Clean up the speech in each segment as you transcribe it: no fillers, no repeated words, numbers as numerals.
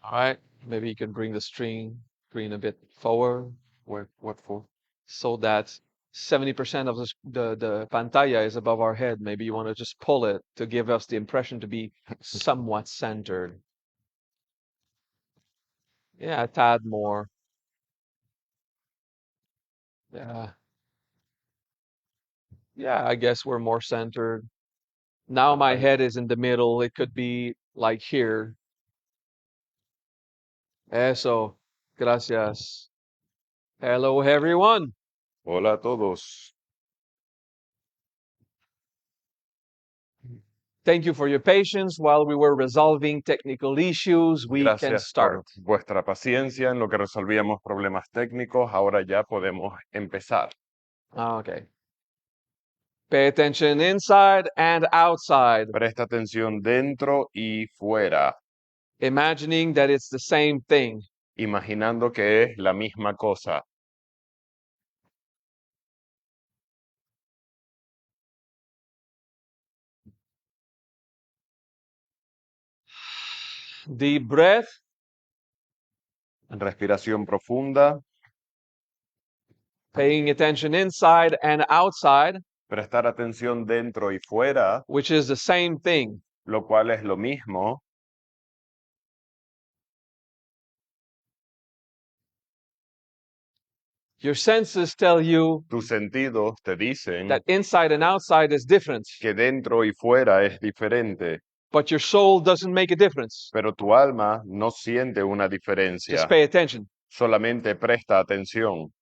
All right, maybe you can bring the screen a bit forward What for? so that 70% of the pantalla is above our head. Maybe you want to just pull it to give us the impression to be somewhat centered. Yeah, a tad more. Yeah. Yeah, I guess we're more centered. Now my Ahí. head is in the middle. It could be like here. Eso. Gracias. Hello, everyone. Hola a todos. Thank you for your patience while we were resolving technical issues. We can Gracias start. por vuestra paciencia en lo que resolvíamos problemas técnicos. Ahora ya podemos empezar. Okay. Pay attention inside and outside, Presta atención dentro y fuera, imagining that it's the same thing. imaginando que es la misma cosa. Deep breath. Respiración profunda, Paying attention inside and outside, prestar atención dentro y fuera, which is the same thing. lo cual es lo mismo. Your senses tell you Tus sentidos te dicen that inside and outside is different, que dentro y fuera es diferente, but your soul doesn't make a difference. pero tu alma no siente una Just diferencia. pay attention. Solamente presta atención.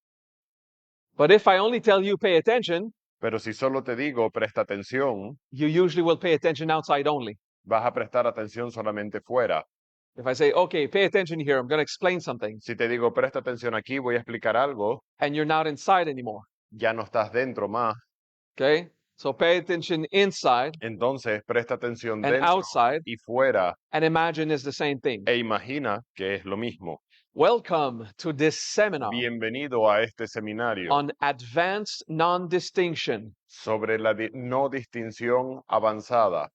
But if I only tell you pay attention, Pero si solo te digo presta atención, you usually will pay attention outside only. vas a prestar atención solamente fuera. If I say, okay, pay attention here, I'm going to explain something, Si te digo presta atención aquí, voy a explicar algo, and you're not inside anymore. ya no estás dentro más. Okay? So pay attention inside Entonces presta atención and dentro outside y fuera and imagine it's the same thing. e imagina que es lo mismo. Welcome to this seminar Bienvenido a este seminario on advanced non-distinction. sobre la no distinción avanzada.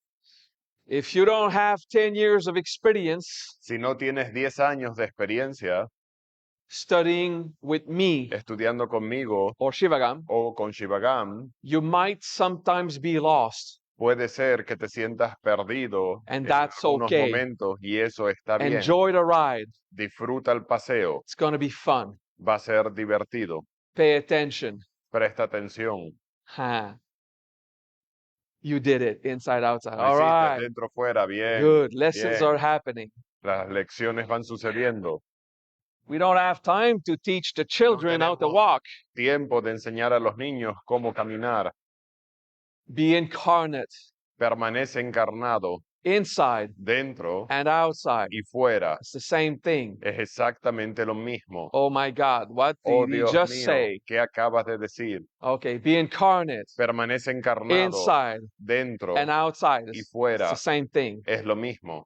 If you don't have 10 years of experience Si no tienes 10 años de experiencia studying with me estudiando conmigo or Shivagam, o con Shivagam, you might sometimes be lost. puede ser que te sientas perdido And en that's algunos okay. momentos y eso está bien. Enjoy the ride. Disfruta el paseo, It's going to be fun. va a ser divertido. Pay attention. Presta atención. Huh. You did it inside outside. Lo All hiciste right. dentro fuera, bien. Good. Lessons bien. are happening. Las lecciones van sucediendo. We don't have time to teach the children how to tenemos walk. Tiempo de enseñar a los niños cómo caminar. Be incarnate Permanece encarnado inside dentro and outside. y fuera. It's the same thing. Es exactamente lo mismo. Oh my God, what Oh, did he Dios just mío, say? ¿qué acabas de decir? Okay, be incarnate Permanece encarnado inside dentro and outside. y It's fuera. the same thing. Es lo mismo.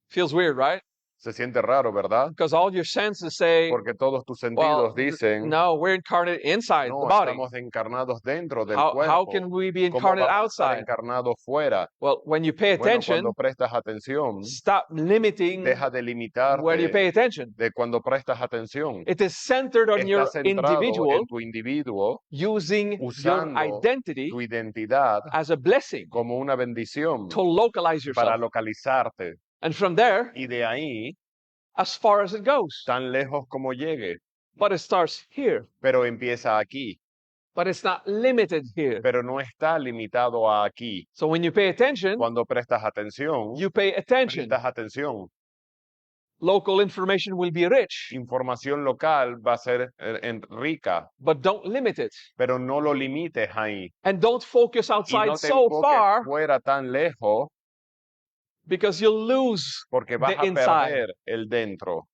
Feels weird, right? Se siente raro, ¿verdad? Because all your senses say, Porque todos tus well, sentidos dicen, no, we're incarnate inside no, the body. estamos encarnados dentro del How cuerpo. can we be ¿Cómo incarnate vamos a estar outside? encarnados fuera? Well, when you pay Bueno, attention, cuando prestas atención, stop limiting deja de where you limitarte pay attention. de cuando prestas atención. It is centered on your Está centrado individual en tu individuo, using your usando identity tu identidad as a blessing como una bendición to localize para yourself. localizarte. And from there, Y de ahí, as far as it goes. tan lejos como llegue. But it starts here. Pero empieza aquí. But it's not limited here. Pero no está limitado a aquí. So when you pay attention, Cuando prestas atención, you pay attention. prestas atención. Local information will be rich, Información local va a ser rica, but don't limit it. pero no lo limites ahí. And don't focus Y outside no te so enfoques far fuera tan lejos because you'll lose porque vas the a inside. perder el dentro.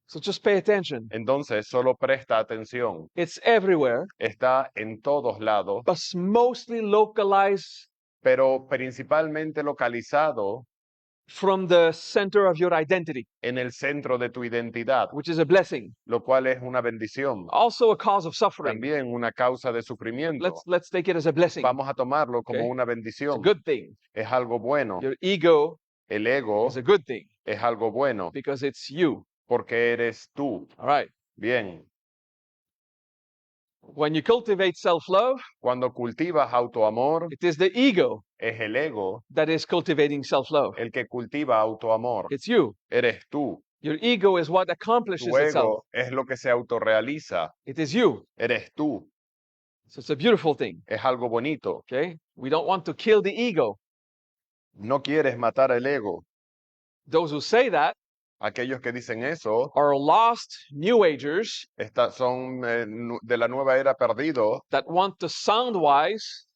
So just pay attention. Entonces solo presta atención. It's everywhere, Está en todos lados, but mostly localized pero principalmente localizado from the center of your identity, en el centro de tu identidad, which is a blessing, lo cual es una bendición, also a cause of suffering. también una causa de sufrimiento. Let's take it as a blessing. Vamos a tomarlo como Okay. una It's a bendición. good thing. Es algo bueno. Your ego El ego is a good thing es algo bueno because it's you. porque eres tú. All right. Bien. When you cultivate self-love, Cuando cultivas autoamor, it is the ego es el ego that is cultivating self-love. el que cultiva autoamor. It's you. Eres tú. Your ego is what accomplishes Tu itself. ego es lo que se autorrealiza. It is you. Eres tú. So it's a beautiful thing. Es algo bonito. Okay. We don't want to kill the ego. No quieres matar el ego. Those who say that Aquellos que dicen eso are lost New Agers son de la nueva era perdidos. that want to sound wise,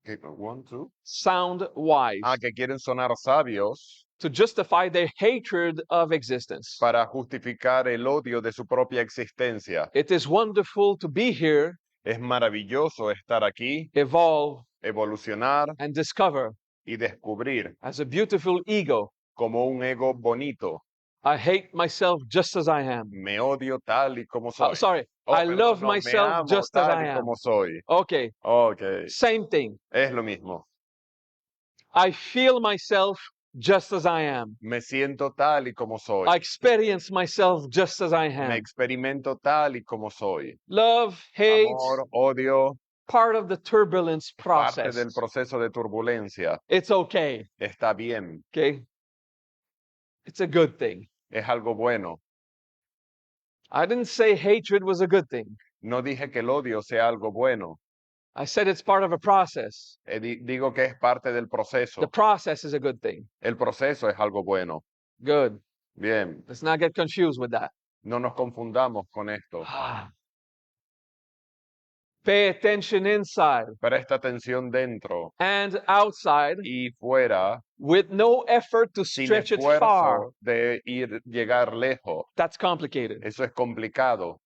Que, want to? sound wise, Que quieren sonar sabios to justify their hatred of existence. para justificar el odio de su propia existencia. It is wonderful to be here, Es maravilloso estar aquí, evolve, evolucionar and discover y descubrir as a beautiful ego. como un ego bonito. I hate myself just as I am. Me odio tal y como soy. Sorry, Oh, I perdón, love no, me myself amo just as tal I y am. como soy. Okay, Ok, same thing. es lo mismo. I feel myself just as I am. Me siento tal y como soy. I experience myself just as I Me am. experimento tal y como soy. Love, hate, Amor, odio, part of the turbulence parte process. del proceso de turbulencia. It's okay. Está bien, Okay. It's a good thing. es algo bueno. I didn't say hatred was a good thing. No dije que el odio sea algo bueno. I said it's part of a process. Digo que es parte del proceso. The process is a good thing. El proceso es algo bueno. Good. Bien, Let's not get confused with that. no nos confundamos con esto. Pay attention inside Presta atención dentro and outside y fuera with no effort to sin stretch it far. esfuerzo de llegar lejos. That's complicated. Eso es complicado.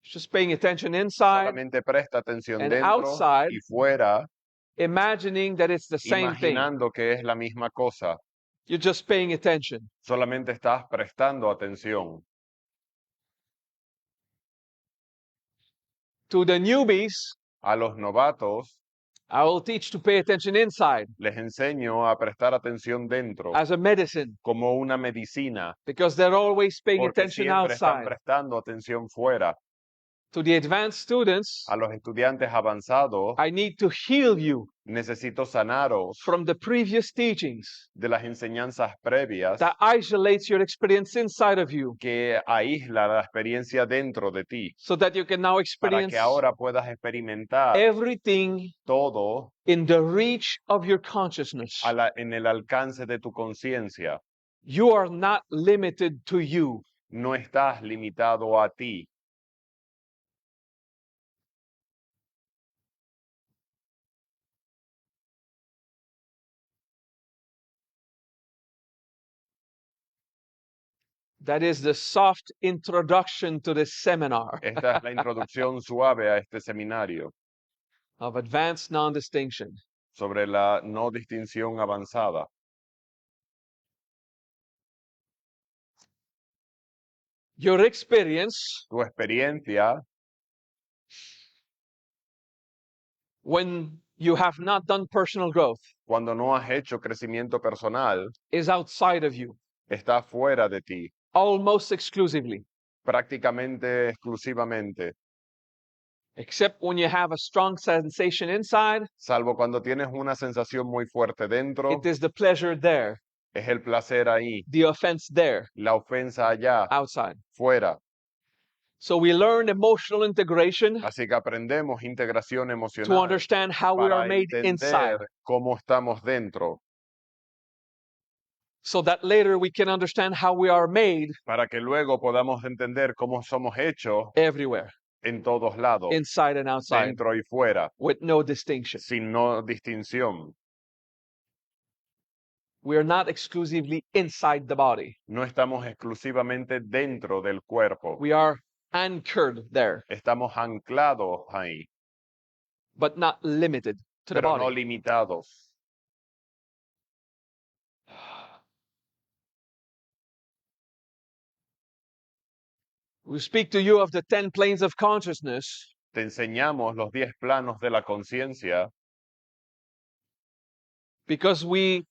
Just paying attention inside, Solamente presta atención and dentro outside, y fuera, imagining that it's the same thing. imaginando que es la misma cosa. You're just paying attention. Solamente estás prestando atención. To the newbies, A los novatos I will teach to pay attention inside les enseño a prestar atención dentro as a medicine como una medicina, because they're always paying porque attention siempre están outside. prestando atención fuera. To the advanced students, A los estudiantes avanzados I need to heal you necesito sanaros from the previous teachings de las enseñanzas previas that isolates your experience inside of you que aísla la experiencia dentro de ti, so that you can now para experience que ahora puedas experimentar everything todo in the reach of your consciousness. en el alcance de tu conciencia. You are not limited to you. No estás limitado a ti. That is the soft introduction to this seminar Esta es la introducción suave a este seminario of advanced non-distinction. sobre la no distinción avanzada. Your experience Tu experiencia when you have not done personal growth cuando no has hecho crecimiento personal is outside of you, está fuera de ti, almost exclusively, prácticamente exclusivamente, except when you have a strong sensation inside. salvo cuando tienes una sensación muy fuerte dentro, It is the pleasure there, es el placer ahí, the offense there, la ofensa allá, outside. fuera. So we learn emotional integration Así que aprendemos integración to emocional understand how we para are made inside, entender cómo estamos dentro, so that later we can understand how we are made para que luego podamos entender cómo somos hechos everywhere, en todos lados, inside and outside, dentro y fuera, with no distinction. sin no distinción. We are not exclusively inside the body. No estamos exclusivamente dentro del cuerpo, We are anchored there, estamos anclados ahí, but not limited to the pero no body. limitados. We speak to you of the 10 planes of consciousness Te enseñamos los 10 planos de la conciencia because we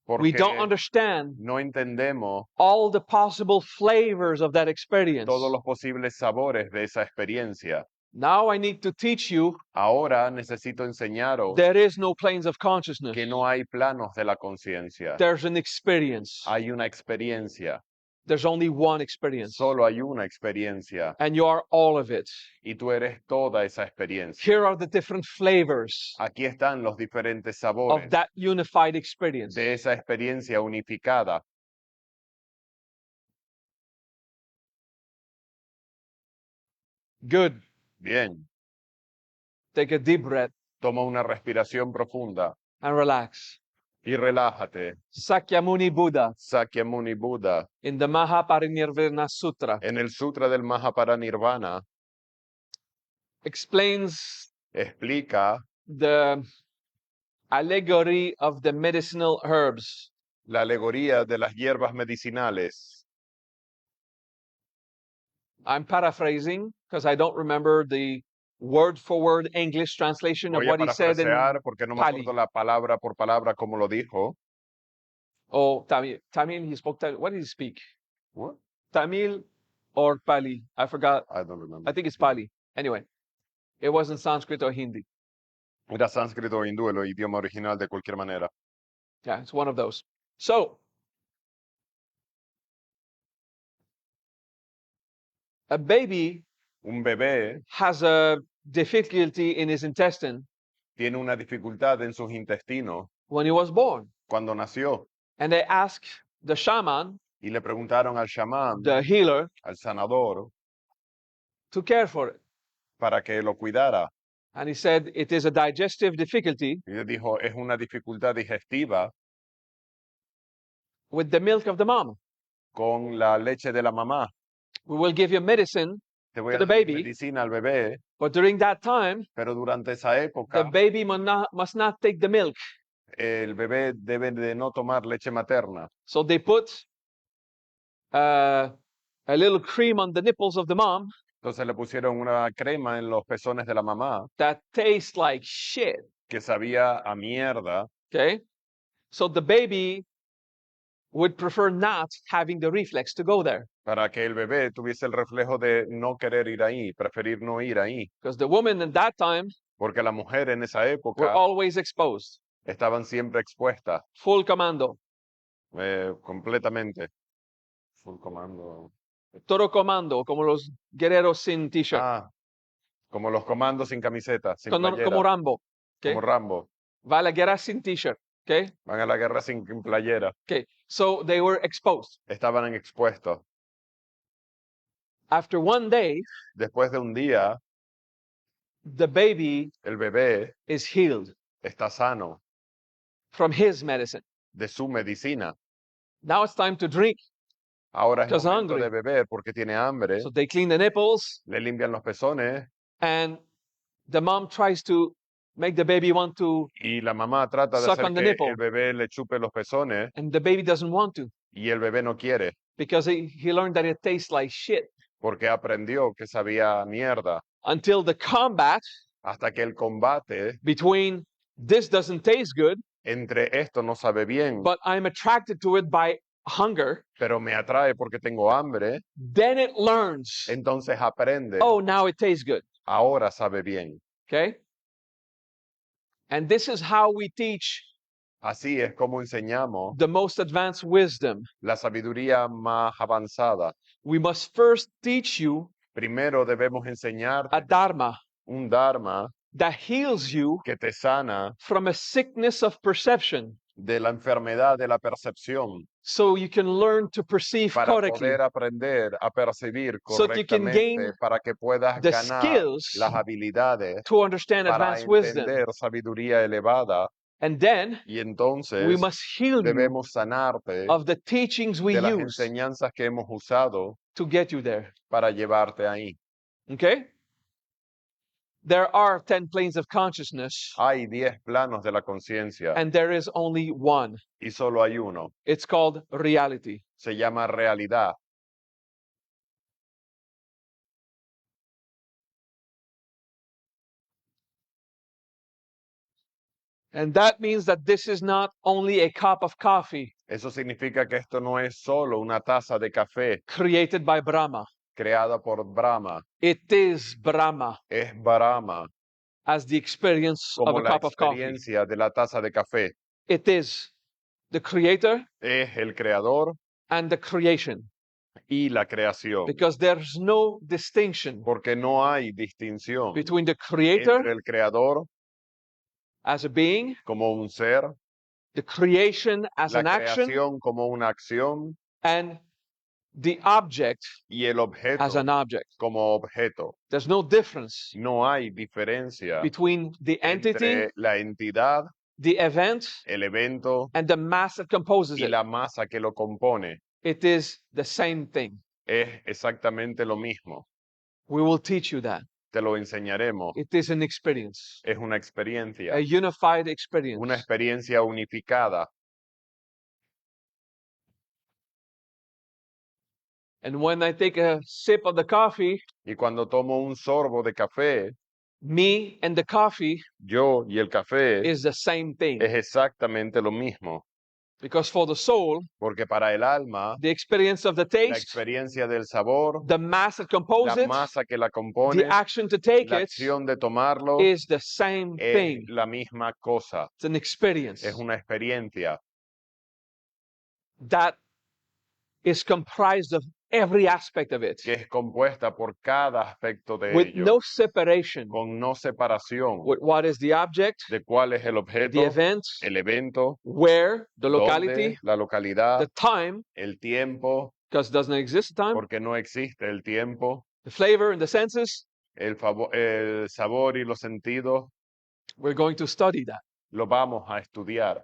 don't porque understand no entendemos all the possible flavors of that experience. todos los posibles sabores de esa experiencia. Now I need to teach you Ahora necesito enseñaros there is no planes of consciousness. que no hay planos de la conciencia. There's an experience. Hay una experiencia. There's only one experience. Solo hay una experiencia. And you are all of it. Y tú eres toda esa experiencia. Here are the different flavors Aquí están los diferentes of sabores that unified experience. de esa experiencia unificada. Good. Bien, Take a deep breath toma una respiración profunda and relax. y relájate. Sakyamuni Buddha Sakyamuni Buda, in the Mahaparinirvana Sutra en el Sutra del Mahaparinirvana, explains explica the allegory of the medicinal herbs. la alegoría de las hierbas medicinales. I'm paraphrasing because I don't remember the word for word English translation of Voy a what he said in parafrasear porque no me Pali. acuerdo la palabra por palabra como lo dijo. Oh, Tamil. Tamil, he spoke Tamil. What did he speak? What? Tamil or Pali? I forgot. I don't remember. I think it's Pali. Anyway, it wasn't Sanskrit or Hindi. Era sánscrito o hindú, el idioma original de cualquier manera. Yeah, it's one of those. So, a baby Un bebé has a difficulty in his intestine tiene una dificultad en sus intestinos when he was born. cuando nació And they ask the shaman, y le preguntaron al chamán, the healer, al sanador, to care for it. para que lo cuidara. And he said, it is a digestive difficulty Y le dijo, es una dificultad digestiva with the milk of the mom. con la leche de la mamá. We will give you medicine, Te voy To a the dar baby. medicina al bebé, but during that time, pero durante esa the época baby must not take the milk. el bebé debe de no tomar leche materna. So they put a little cream on the nipples of the mom Entonces le pusieron una crema en los pezones de la mamá that tastes like shit. que sabía a mierda. Okay. So the baby would prefer not having the reflex to go there Para que el bebé tuviese el reflejo de no querer ir ahí, preferir no ir ahí, because the women at that time porque la mujer en esa were época always exposed. estaban siempre expuestas Full commando. completamente. Full comando. Todo comando, como los guerreros sin t-shirt. Ah, como los comandos sin camiseta, sin como playera, Rambo. Okay. como Rambo. Va a la guerra sin t-shirt. Okay. Van a la guerra sin playera. Okay. So they were exposed. Estaban expuestos. After one day, Después de un día, the baby el bebé is healed está sano from his medicine. de su medicina. Now it's time to drink. Ahora es Because momento hungry. de beber porque tiene hambre. So they clean the nipples, Le limpian los pezones and the mom tries to make the baby want to, y la mamá trata de Suck hacer on the que nipple. el bebé le chupe los pezones and the baby doesn't want to y el bebé no quiere because he learned that it tastes like shit. porque aprendió que sabía mierda. Until the combat Hasta que el combate between this doesn't taste good, entre esto no sabe bien, but I'm attracted to it by hunger, pero me atrae porque tengo hambre, then it learns, entonces aprende, oh, now it tastes good. ahora sabe bien. Okay? And this is how we teach Así es como enseñamos the most advanced wisdom. la sabiduría más avanzada. We must first teach you Primero debemos enseñar a dharma un dharma that heals you que te sana from a sickness of perception de la enfermedad de la percepción so you can learn to perceive para correctly, poder aprender a percibir So that you can gain correctamente, para que puedas the ganar skills las habilidades to understand para advanced wisdom. entender sabiduría elevada And then y entonces we must heal you debemos sanarte of the teachings we de las use enseñanzas que hemos usado to get you there. para llevarte ahí. Okay? There are 10 planes of consciousness, Hay 10 planos de la conciencia and there is only one. y solo hay uno. It's called reality. Se llama realidad. And that means that this is not only a cup of coffee Eso significa que esto no es solo una taza de café created by Brahma. creada por Brahma, It is Brahma es Brahma as the experience of como a la cup of coffee. experiencia de la taza de café. It is the creator Es el creador and the creation, y la creación, because there's no distinction porque no hay distinción between the creator entre el creador as a being, como un ser, the creation as la an action, creación como una acción and the object y el objeto as an object. como objeto. There's no difference No hay diferencia between the entity, entre la entidad, the event, el evento and the mass that composes y it. la masa que lo compone. It is the same thing. Es exactamente lo mismo. We will teach you that. Te lo enseñaremos. It is an experience, Es una experiencia, a unified una experience. experiencia unificada. And when I take a sip of the coffee, Y cuando tomo un sorbo de café, me and the coffee yo y el café is the same thing. es exactamente lo mismo. Because for the soul, Porque para el alma, the experience of the la taste, experiencia del sabor, the mass that la composes it, masa que la the compone, action to take la it acción de tomarlo, is the same es thing. la misma cosa. It's an experience Es una experiencia that is comprised of every aspect of it, que es compuesta por cada aspecto de with ello, no separation con no separación with what is the object, de cuál es el the objeto, event, el evento, where, the dónde, locality, la localidad, the time, el tiempo, because it doesn't exist time, porque no existe el tiempo, the flavor and the senses. el sabor y los sentidos. We're going to study that. Lo vamos a estudiar.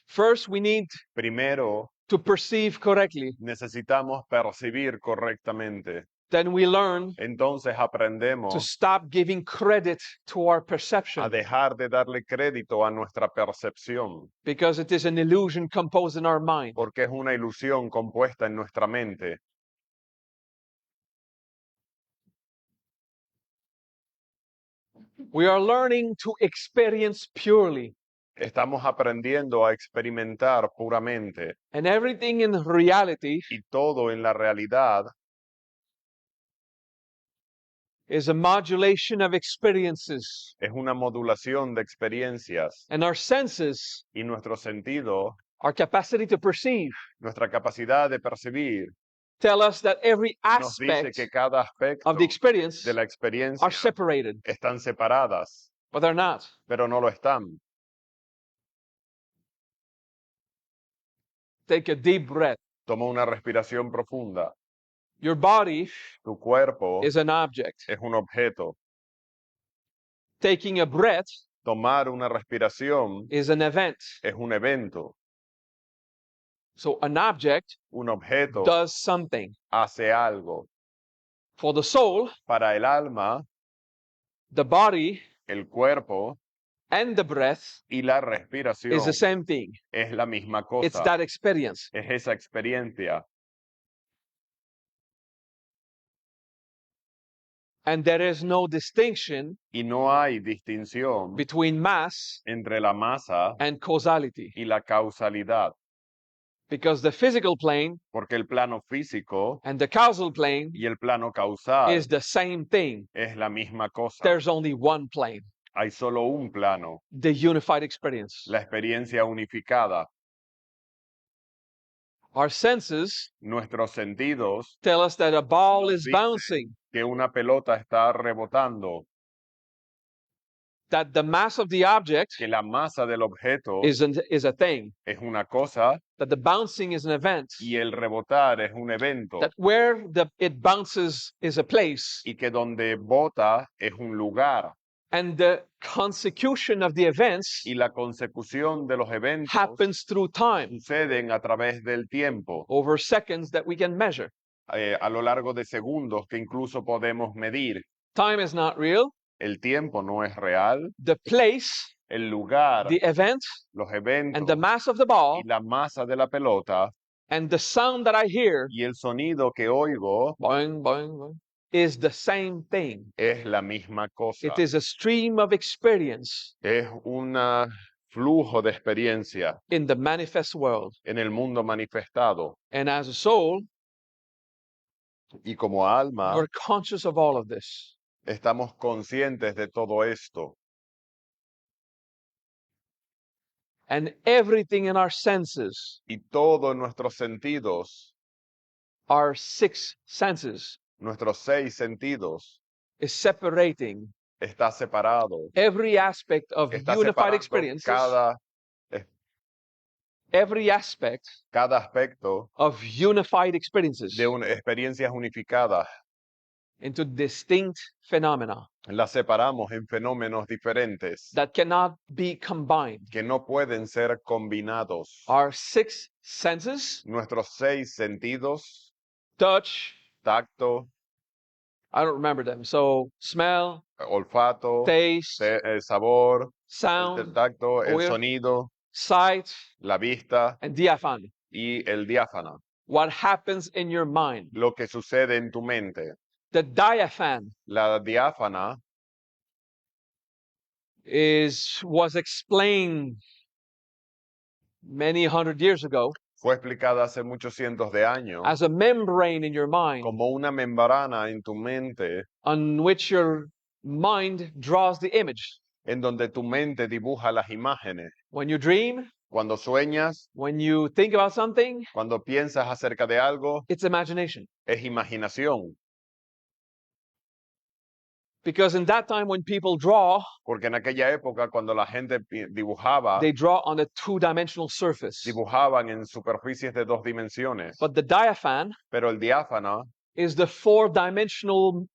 First, we need Primero, to perceive correctly. necesitamos percibir correctamente. Then we learn Entonces to aprendemos stop giving credit to our a perception, dejar de darle crédito a nuestra percepción, because it is an illusion composed in our mind. porque es una ilusión compuesta en nuestra mente. We are learning to experience purely, Estamos aprendiendo a experimentar puramente and everything in reality y todo en la realidad is a modulation of experiences. es una modulación de experiencias And our senses, y nuestro sentido, our capacity to perceive, nuestra capacidad de percibir, tell us that every nos dice aspect que cada aspecto of the experience de la experiencia are separated, están separadas, but they're not. pero no lo están. Take a deep breath. Toma una respiración profunda. Your body Tu cuerpo is an object. es un objeto. Taking a breath Tomar una respiración is an event. es un evento. So an object Un objeto does something. hace algo. For the soul, Para el alma, the body el cuerpo and the breath y la respiración is the same thing. es la misma It's cosa. that experience. Es esa experiencia. And there is no distinction Y no hay distinción between mass entre la masa and causality, y la causalidad, because the physical plane porque el plano físico and the causal plane y el plano causal is the same thing. es la misma cosa. There's only one plane, Hay solo un plano, the unified experience. la experiencia unificada. Our senses Nuestros sentidos tell us that a ball is dicen bouncing, que una pelota está rebotando, that the mass of the object que la masa del objeto is a thing, es una cosa that the bouncing is an event, y el rebotar es un evento, that where it bounces is a place, y que donde bota es un lugar, and the consecution of the events y la consecución de los eventos happens through time, suceden a través del tiempo, over seconds that we can measure. a lo largo de segundos que incluso podemos medir. Time is not real. El tiempo no es real, The place, el lugar, the event, los and eventos the mass of the ball, y la masa de la pelota and the sound that I hear, y el sonido que oigo boing, boing, boing, is the same thing. es la misma cosa. It is a stream of experience Es un flujo de experiencia in the manifest world. en el mundo manifestado. And as a soul, Y como alma, we're conscious of all of this. estamos conscientes de todo esto. And everything in our senses, Y todos nuestros sentidos, our 6 senses, nuestros 6 sentidos, is separating está separado. every aspect of Está unified separando experiences, every aspect cada aspecto of unified experiences de experiencias unificadas. into distinct phenomena Las separamos en fenómenos diferentes that cannot be combined. que no pueden ser combinados. Our 6 senses, Nuestros 6 sentidos, touch, tacto, I don't remember them. So smell, olfato, taste, el sabor, el sound, tacto, el oír, sonido, sight, la vista and diaphan. y el diáfano. What happens in your mind? Lo que sucede en tu mente. The diaphan La diáfana was explained many hundred years ago fue explicada hace muchos cientos de años as a membrane in your mind como una membrana en tu mente on which your mind draws the image. en donde tu mente dibuja las imágenes. When you dream, Cuando sueñas, when you think about something, cuando piensas acerca de algo, it's imagination. es imaginación. Because in that time when people draw, Porque en aquella época, cuando la gente dibujaba, they draw on a 2-dimensional surface. dibujaban en superficies de 2 dimensiones. But the diaphan Pero el diáfano is the 4-dimensional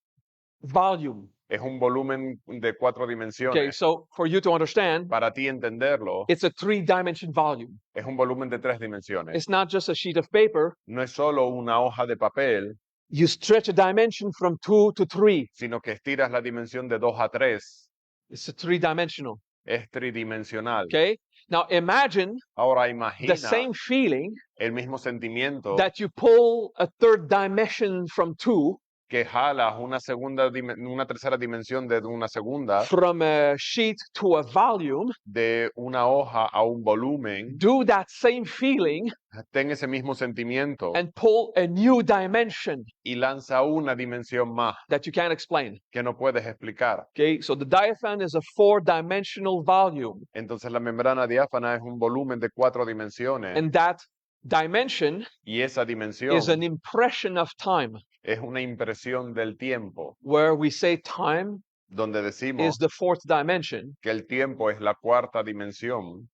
volume. es un volumen de 4 Okay, dimensiones. so for you to understand, Para ti entenderlo, it's a 3-dimension volume. es un volumen de 3 dimensiones. It's not just a sheet of paper. No es solo una hoja de papel, You stretch a dimension from 2 to 3. sino que estiras la dimensión de 2 a 3. It's a 3-dimensional. Es tridimensional. Okay? Now imagine Ahora the imagina same feeling el mismo sentimiento that you pull a 3rd dimension from 2 que jalas una tercera dimensión de una segunda, from a sheet to a volume. de una hoja a un volumen. Do that same feeling Ten ese mismo sentimiento and pull a new dimension y lanza una dimensión más that you can't explain. que no puedes explicar. Okay, so the diaphan is a 4-dimensional volume, Entonces la membrana diáfana es un volumen de 4 dimensiones and that dimension y esa dimensión is an impression of time, es una impresión del tiempo, where we say time donde is decimos the 4th dimension. que el tiempo es la 4ª dimensión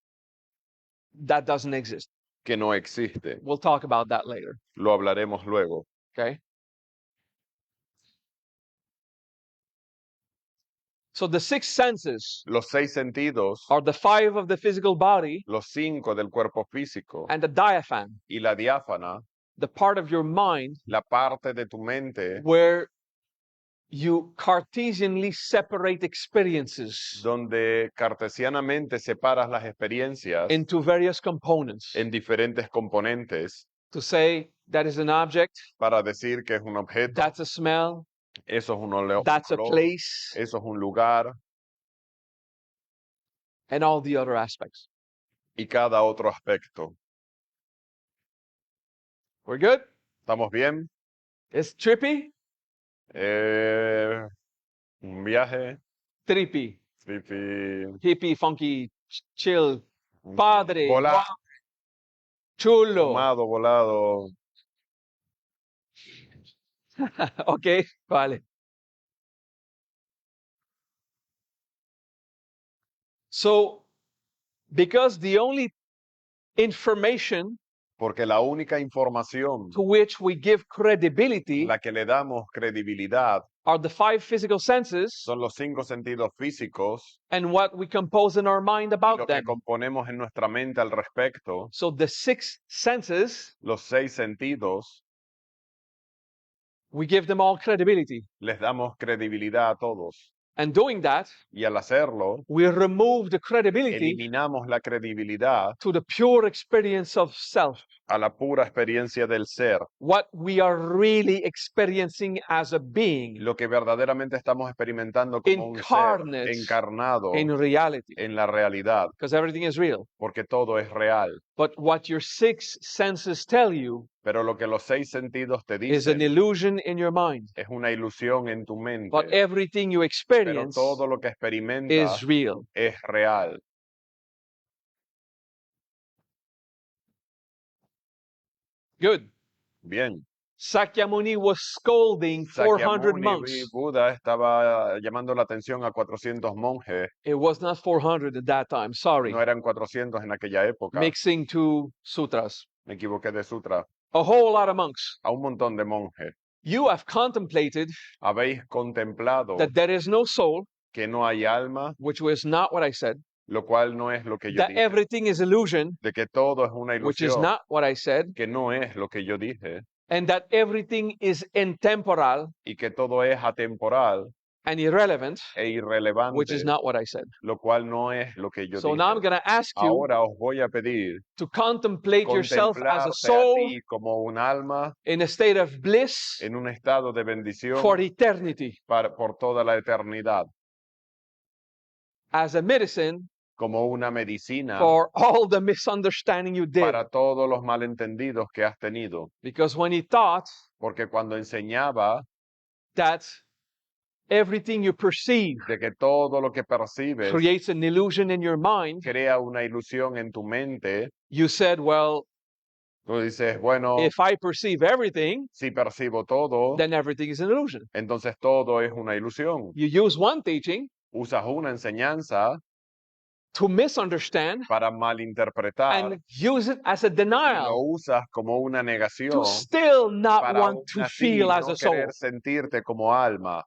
That doesn't exist. que no existe. We'll talk about that later. Lo hablaremos luego. Okay. So the 6 senses Los 6 sentidos, are the 5 of the physical body los 5 del cuerpo físico and the diaphan, y la diáfana, the part of your mind la parte de tu mente where you Cartesianly separate experiences donde cartesianamente separas las experiencias into various components en diferentes componentes to say that is an object, para decir que es un objeto, that's a smell, eso es un that's a olor, place, eso es un lugar and all the other aspects. y cada otro aspecto. We're good? ¿Estamos bien? It's trippy? Un viaje, Trippy, trippy, hippie, funky, chill, padre, volado, chulo. fumado, volado. Okay, vale. So, because the only information Porque la única información to which we give credibility la que le damos credibilidad are the 5 physical senses son los 5 sentidos físicos and what we compose in our mind y about lo que them. componemos en nuestra mente al respecto. So the 6 senses, Los 6 sentidos we give them all credibility. les damos credibilidad a todos. And doing that, Y al hacerlo, we remove the credibility eliminamos la credibilidad to the pure experience of self, a la pura experiencia del ser, what we are really experiencing as a being lo que verdaderamente estamos experimentando como un ser incarnate encarnado in reality, en la realidad, because everything is real. porque todo es real. But what your six senses tell you Pero lo que los 6 sentidos te is an dicen illusion in your mind. es una ilusión en tu But mente, everything you pero experience todo lo que is experimentas real. es real. Good. Bien. Sakyamuni was scolding 400 Sakyamuni monks. Buda estaba llamando la atención a 400 monjes. It was not 400 at that time, sorry. No eran 400 en aquella época. Mixing two sutras. Me equivoqué de sutra. A whole lot of monks. A un montón de monjes. You have contemplated Habéis contemplado that there is no soul, que no hay alma, which was not what I said. lo cual no es lo que yo That dije. everything is illusion, De que todo es una which is ilusión, not what I said. que no es lo que yo dije. And that everything is intemporal Y que todo es atemporal and irrelevant, e irrelevante, which is not what I said. lo cual no es lo que yo So dije. now I'm going to ask you Ahora os voy a pedir to contemplate yourself as a contemplarte a soul ti como un alma in a state of bliss en un estado de bendición for eternity, por toda la eternidad, as a medicine como una medicina for all the misunderstanding you did. para todos los malentendidos que has tenido. Because when he taught Porque cuando enseñaba that everything you perceive de que todo lo que percibes creates an illusion in your mind, crea una ilusión en tu mente, you said, well, tú dices, bueno, if I perceive everything, si percibo todo, then everything is an illusion. entonces todo es una ilusión. You use one teaching Usas una enseñanza to misunderstand para malinterpretar and use it as a y lo denial usas como una to negación still not para want aún to así feel as no a soul. querer sentirte como alma.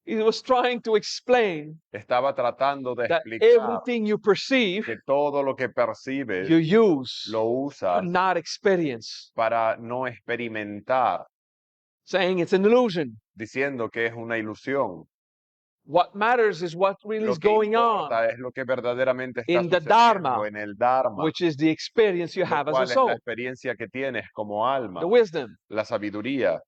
He was trying to explain Estaba tratando de that explicar everything you perceive, que todo lo que percibes you use lo to usas not experience, para no experimentar, saying it's an illusion. diciendo que es una ilusión. What matters is what really Lo is que going importa on, es lo que verdaderamente está in the sucediendo Dharma, en el Dharma, which is the experience you lo have as a cual es la soul, experiencia que tienes como alma, the wisdom. la sabiduría.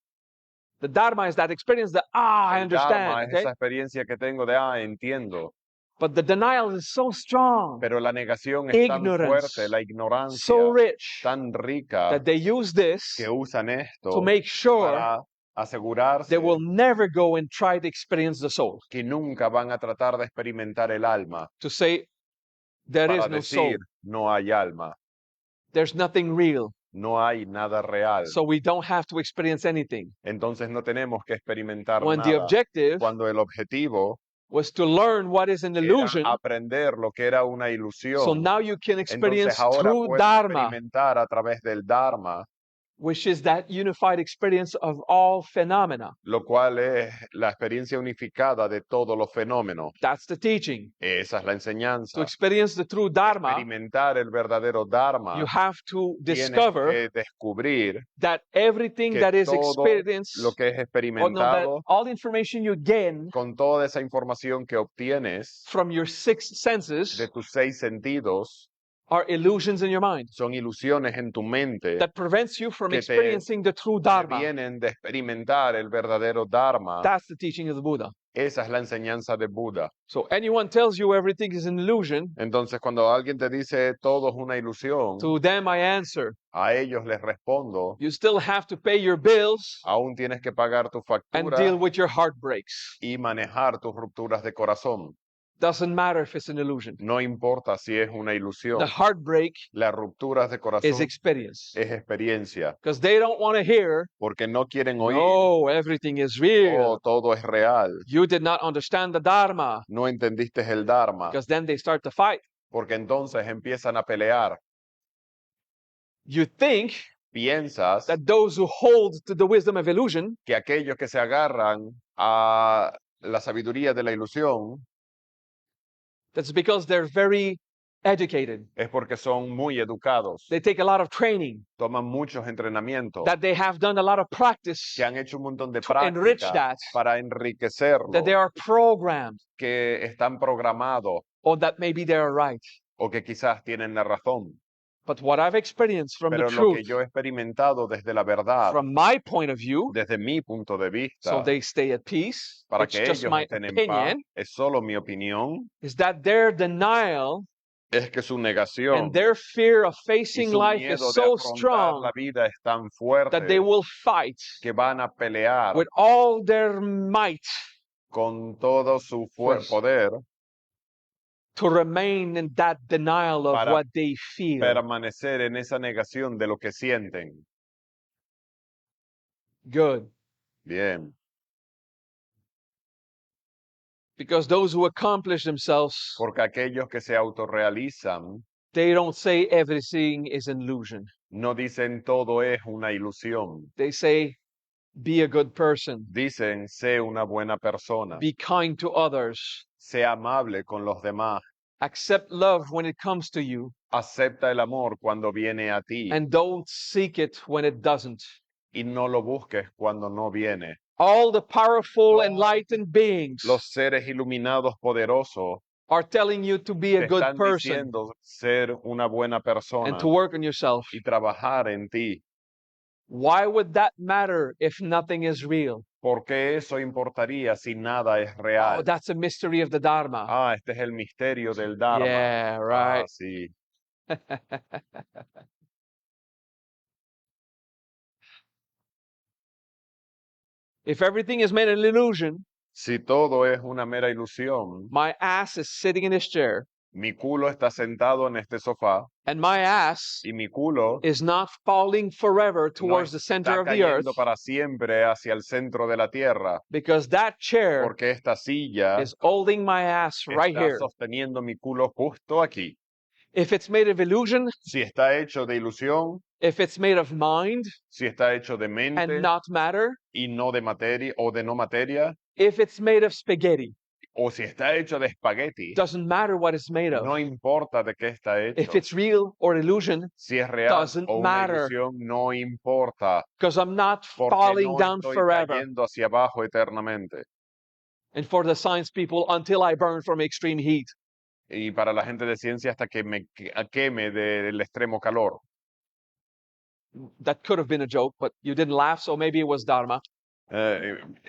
The Dharma is that experience that, I El Dharma understand, es okay? esa experiencia que tengo de, entiendo. But the denial is so strong, Pero la negación es tan Ignorance, fuerte, la ignorancia so rich, tan rica, that they use this que usan to esto make sure para asegurarse they will never go and try to experience the soul. que nunca van a tratar de experimentar el alma, To say, there is para no soul, decir, no hay alma, there's nothing real, no hay nada real. so we don't have to experience anything. Entonces no tenemos que experimentar When the nada. objective Cuando el objetivo was to learn what is an era illusion, aprender lo que era una so ilusión, now you can experience entonces ahora through puedes Dharma, experimentar a través del Dharma, which is that unified experience of all phenomena. lo cual es la experiencia unificada de todos los fenómenos. That's the teaching. Esa es la To enseñanza. experience the true Dharma, Experimentar el verdadero Dharma, you have to tienes discover que descubrir that everything que that is todo experienced, lo que es or no, that experimentado, all the information you gain con toda esa información que obtienes from your six senses de tus 6 sentidos, are illusions in your mind son ilusiones en tu mente that prevents you from que te experiencing the true que Dharma. vienen de experimentar el verdadero Dharma. That's the teaching of the Buddha. Esa es la enseñanza de Buda. So anyone tells you everything is an illusion, Entonces, cuando alguien te dice todo es una ilusión, to them I answer, a ellos les respondo, you still have to pay your bills aún tienes que pagar tu and factura deal with your heartbreaks. y manejar tus rupturas de corazón. Doesn't matter if it's an illusion. No importa si es una ilusión. The heartbreak Las rupturas de is corazón experience. es experiencia, Because they don't want to hear, porque no quieren oír, no, everything is real. oh, todo es real. You did not understand the Dharma. No entendiste el Dharma, Because then they start to fight. porque entonces empiezan a pelear. You think Piensas that those who hold to the wisdom of illusion que aquellos que se agarran a la sabiduría de la ilusión that's because they're very educated. es porque son muy educados, They take a lot of training, toman muchos entrenamientos, that they have done a lot of practice, que han hecho un montón de to enrich práctica that, para enriquecerlo, that they are programmed, que están programados or that maybe they are right. o que quizás tienen la razón. But what I've experienced from the Pero lo que truth, yo he experimentado desde la verdad, from my point of view, desde mi punto de so vista, they stay at peace, para it's que just ellos my estén en paz, opinion, es solo mi opinión, is that their denial es que su and negación their fear of y facing su life is miedo de so afrontar strong la vida es tan that fuerte they will fight que van a pelear with all their might con todo su Pues, poder to remain in that denial of para what they feel. permanecer en esa negación de lo que sienten. Good. Bien, Because those who accomplish themselves, porque aquellos que se autorrealizan they don't say everything is an illusion. no dicen todo es una ilusión, They say, be a good person, dicen sé una buena persona, be kind to others, sé amable con los demás, accept love when it comes to you, acepta el amor cuando viene a ti and don't seek it when it doesn't. y no lo busques cuando no viene. All the powerful, enlightened beings Los seres iluminados poderosos are telling you to be a te good están person diciendo ser una buena persona and to work on yourself. y trabajar en ti. Why would that matter if nothing is real? ¿Por qué eso importaría si nada es Oh, real? that's a mystery of the Dharma. Ah, este es el misterio del Dharma. Yeah, Ah, right. sí. If everything is made an illusion, Si todo es una mera ilusión, my ass is sitting in this chair, mi culo está sentado en este sofá and my ass y mi culo is not falling forever no towards the center está of the earth, cayendo para siempre hacia el centro de la tierra, because that chair porque esta silla is holding my ass right está here. sosteniendo mi culo justo aquí. If it's made of illusion, Si está hecho de ilusión, if it's made of mind si está hecho de and mente not matter, y no de materia o de no materia, if it's made of spaghetti, o si está hecho de espagueti, doesn't matter what it's made of. no importa de qué está If hecho. it's real or illusion, Si es real doesn't o una matter. ilusión, no importa, because I'm not porque falling no down estoy forever. cayendo hacia abajo eternamente. And for the science people, until I burn from extreme heat. Y para la gente de ciencia hasta que me queme del extremo calor. That could have been a joke, but you didn't laugh, so maybe it was Dharma.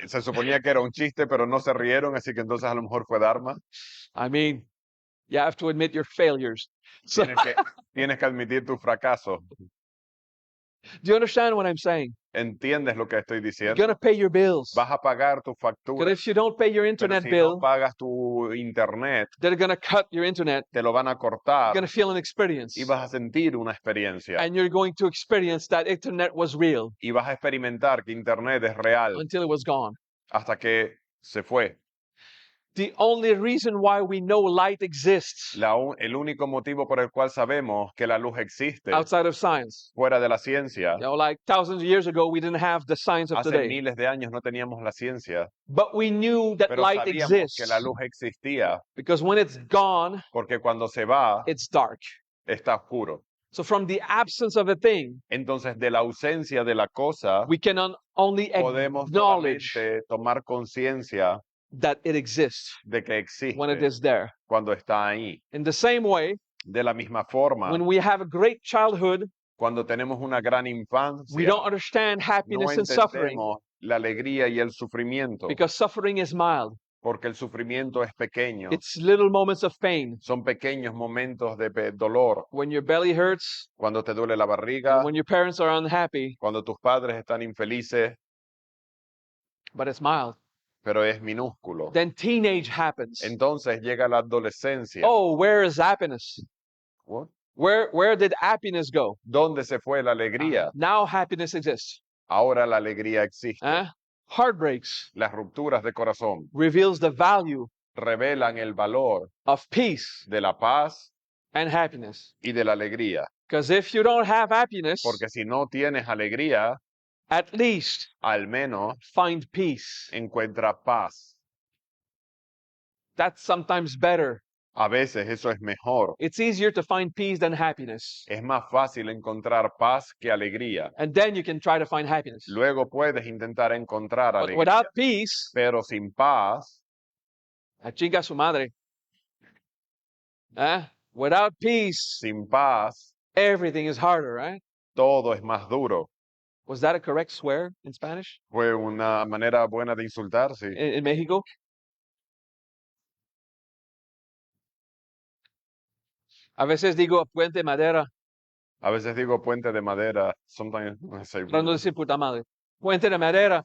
Se suponía que era un chiste, pero no se rieron, así que entonces a lo mejor fue Dharma. I mean, you have to admit your failures. So, Tienes que admitir tu fracaso. do you understand what I'm saying? ¿Entiendes lo que estoy You're diciendo? going to pay your bills. Vas a pagar tu But factura, if you don't pay your pero internet si bill, no pagas tu internet, they're going to cut your internet. te lo van a You're cortar going to feel an experience. y vas a sentir una experiencia. And you're going to experience that internet was real Y vas a experimentar que internet es real until it was gone. hasta que se fue. The only reason why we know light exists El único motivo por el cual sabemos que la luz existe outside of science, fuera de la ciencia, like thousands of years ago, we didn't have the science of hace today. miles de años no teníamos la ciencia, But we knew that pero light sabíamos que la exists luz existía, because when it's gone, porque cuando se va, it's dark. está oscuro. So from the absence of a thing, Entonces, de la ausencia de la cosa, we can only podemos acknowledge solamente tomar conciencia that it exists de que when it existe is there. cuando está ahí. In the same way, De la misma forma, when we have a great childhood, cuando tenemos una gran we infancia, don't understand no happiness and suffering entendemos la alegría y el sufrimiento, because suffering is mild. porque el sufrimiento es pequeño. It's little moments of pain. Son pequeños momentos de dolor, When your belly hurts, cuando te duele la barriga, and when your parents are unhappy, cuando tus padres están infelices, but it's mild. pero es minúsculo. Then teenage happens. Entonces llega la adolescencia. Oh, where is happiness? What? Where did happiness go? ¿Dónde se fue la alegría? Now happiness exists. Ahora la alegría existe. Heartbreaks Las rupturas de corazón reveals the value revelan el valor of peace de la paz and happiness. y de la alegría. Because if you don't have happiness, Porque si no tienes alegría, at least al menos find peace. encuentra paz. That's sometimes better A veces eso es mejor. It's easier to find peace than happiness. Es más fácil encontrar paz que alegría. And then you can try to find happiness. Luego puedes intentar encontrar But alegría. without peace, Pero sin paz, a chinga su madre. Without peace, sin paz, everything is harder, right? todo es más duro. Was that a correct swear in Spanish? Fue una manera buena de insultar, sí. In Mexico? A veces digo puente de madera, A veces digo puente de madera, sometimes I say para no decir puta madre. Puente de madera.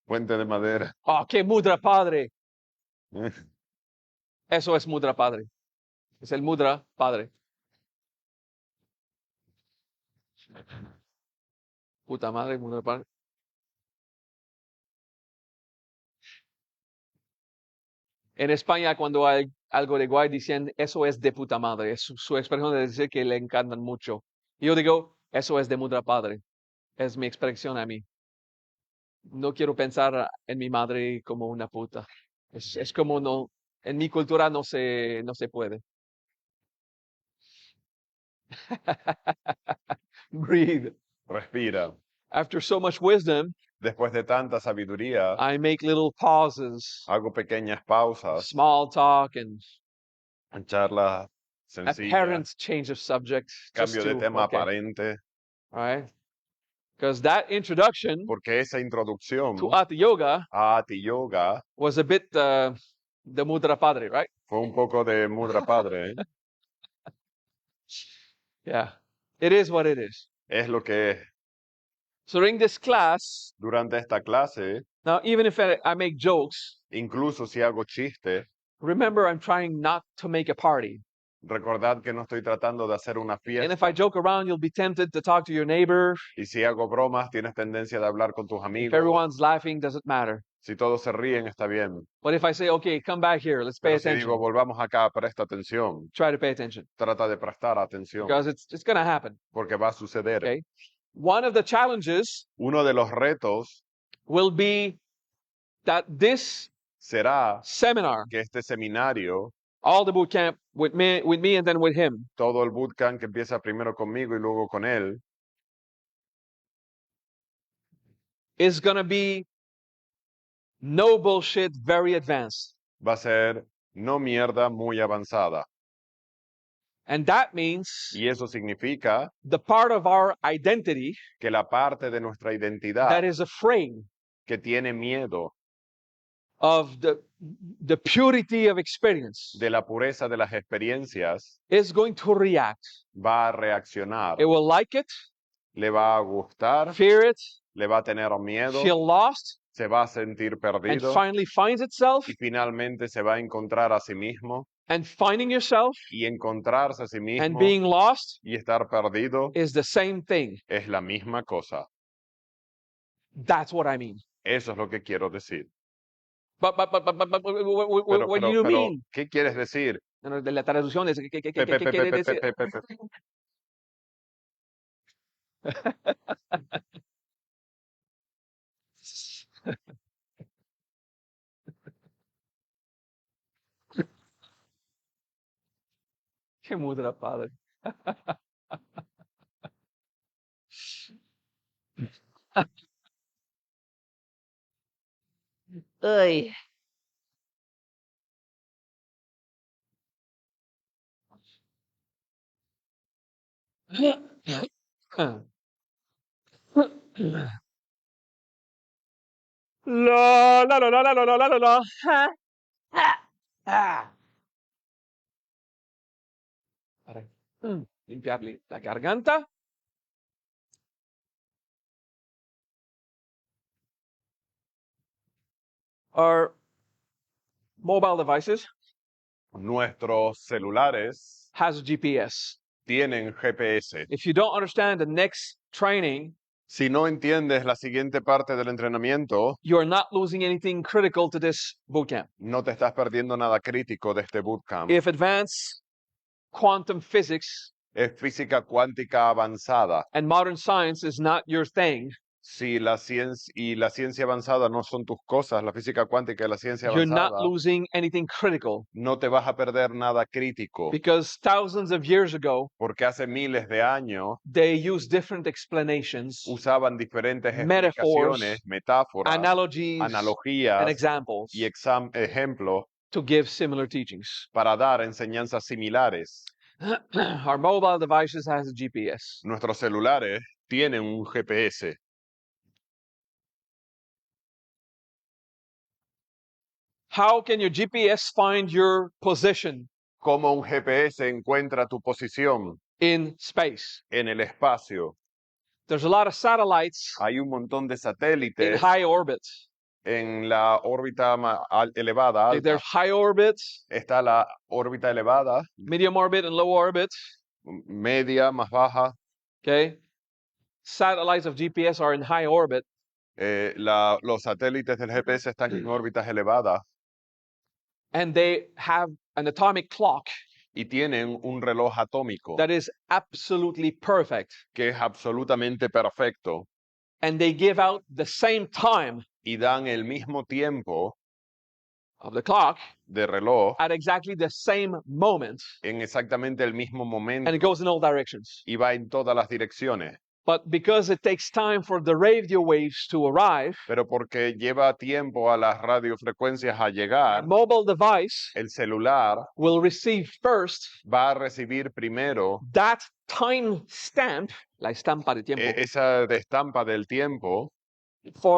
puente de madera. Oh, qué mudra padre. Eso es mudra padre. Es el mudra padre. Puta madre, mudra padre. En España, cuando hay algo de guay, dicen eso es de puta madre. Es su expresión de decir que le encantan mucho. Y yo digo, eso es de mudra padre. Es mi expresión a mí. No quiero pensar en mi madre como una puta. Es como no, en mi cultura no se puede. Breathe. Respira. After so much wisdom, Después de tanta sabiduría, I make little pauses, hago pequeñas pausas, small talk, and charlas sencillas, apparent change of subject. cambio de tema aparente, Right? Because that introduction porque esa introducción to Hatha Yoga a Hatha Yoga was a bit the Mudra Padre, right? fue un poco de Mudra Padre, ¿eh? Yeah. It is what it is. Es lo que es. So during this class, Durante esta clase, now even if I make jokes, incluso si hago chistes, remember I'm trying not to make a party. recordad que no estoy tratando de hacer una And fiesta. if I joke around, you'll be tempted to talk to your neighbor. Y si hago bromas, tienes tendencia de hablar con tus If amigos. everyone's laughing, doesn't matter. Si todos se ríen, está bien. But if I say, okay, come back here, let's pay Pero si attention. digo, volvamos acá, presta atención. Try to pay attention. Trata de prestar atención, Because it's going to happen. porque va a suceder. Okay. One of the challenges Uno de los retos will be that this será seminar, que este seminario, all the boot camp with me and then with him, todo el bootcamp que empieza primero conmigo y luego con él, is going to be no bullshit, very advanced. va a ser no mierda muy avanzada. And that means Y eso significa the part of our identity que la parte de nuestra identidad that is afraid que tiene miedo of the purity of experience de la pureza de las experiencias is going to react. va a reaccionar, It will like it, le va a gustar, fear it, le va a tener miedo, feel lost, se va a sentir and perdido finally finds itself. y finalmente se va a encontrar a sí mismo And finding yourself y encontrarse a sí and mismo being lost y estar perdido is the same thing. es la misma cosa. That's what I mean. Eso es lo que quiero decir. But what do you mean? ¿Qué quieres decir? No, de la traducción es ¿qué Pe, pe, pe, quiere pe, decir? pe, pe, pe, pe. Qué mudra, padre. Ay, La la la la la la la la la la. Para limpiarle la garganta. Our mobile devices Nuestros celulares has GPS. tienen GPS. If you don't understand the next training, Si no entiendes la siguiente parte del entrenamiento, you are not losing anything critical to this bootcamp. no te estás perdiendo nada crítico de este bootcamp. If advanced quantum physics Es física cuántica avanzada and modern science is not your thing, Si la ciencia avanzada no son tus cosas, la física cuántica y la ciencia you're not avanzada, losing anything critical. no te vas a perder nada crítico, Because thousands of years ago, porque hace miles de años they used different explanations, usaban diferentes metaphors, explicaciones, metáforas, analogies, and analogías examples y ejemplos to give similar teachings. para dar enseñanzas similares. Our mobile devices has a GPS. Nuestros celulares tienen un GPS. How can your GPS find your position ¿Cómo un GPS encuentra tu posición in space? en el espacio? There's a lot of satellites Hay un montón de in satélites high orbit. en la órbita elevada, Okay, alta. there's high orbit, Está la órbita elevada, medium orbit, and low orbit. media, más baja. Okay, satellites of GPS are in high orbit, Los satélites del GPS están en órbitas elevadas and they have an atomic clock y tienen un reloj atómico that is absolutely perfect, que es absolutamente perfecto and they give out the same time y dan el mismo tiempo of the clock de reloj at exactly the same moment, en exactamente el mismo and momento it goes in all directions. y va en todas las direcciones. But because it takes time for the radio waves to arrive, Pero porque lleva tiempo a las radiofrecuencias a a llegar, mobile device el celular will receive first va a recibir primero that time stamp, la estampa de tiempo, esa estampa del tiempo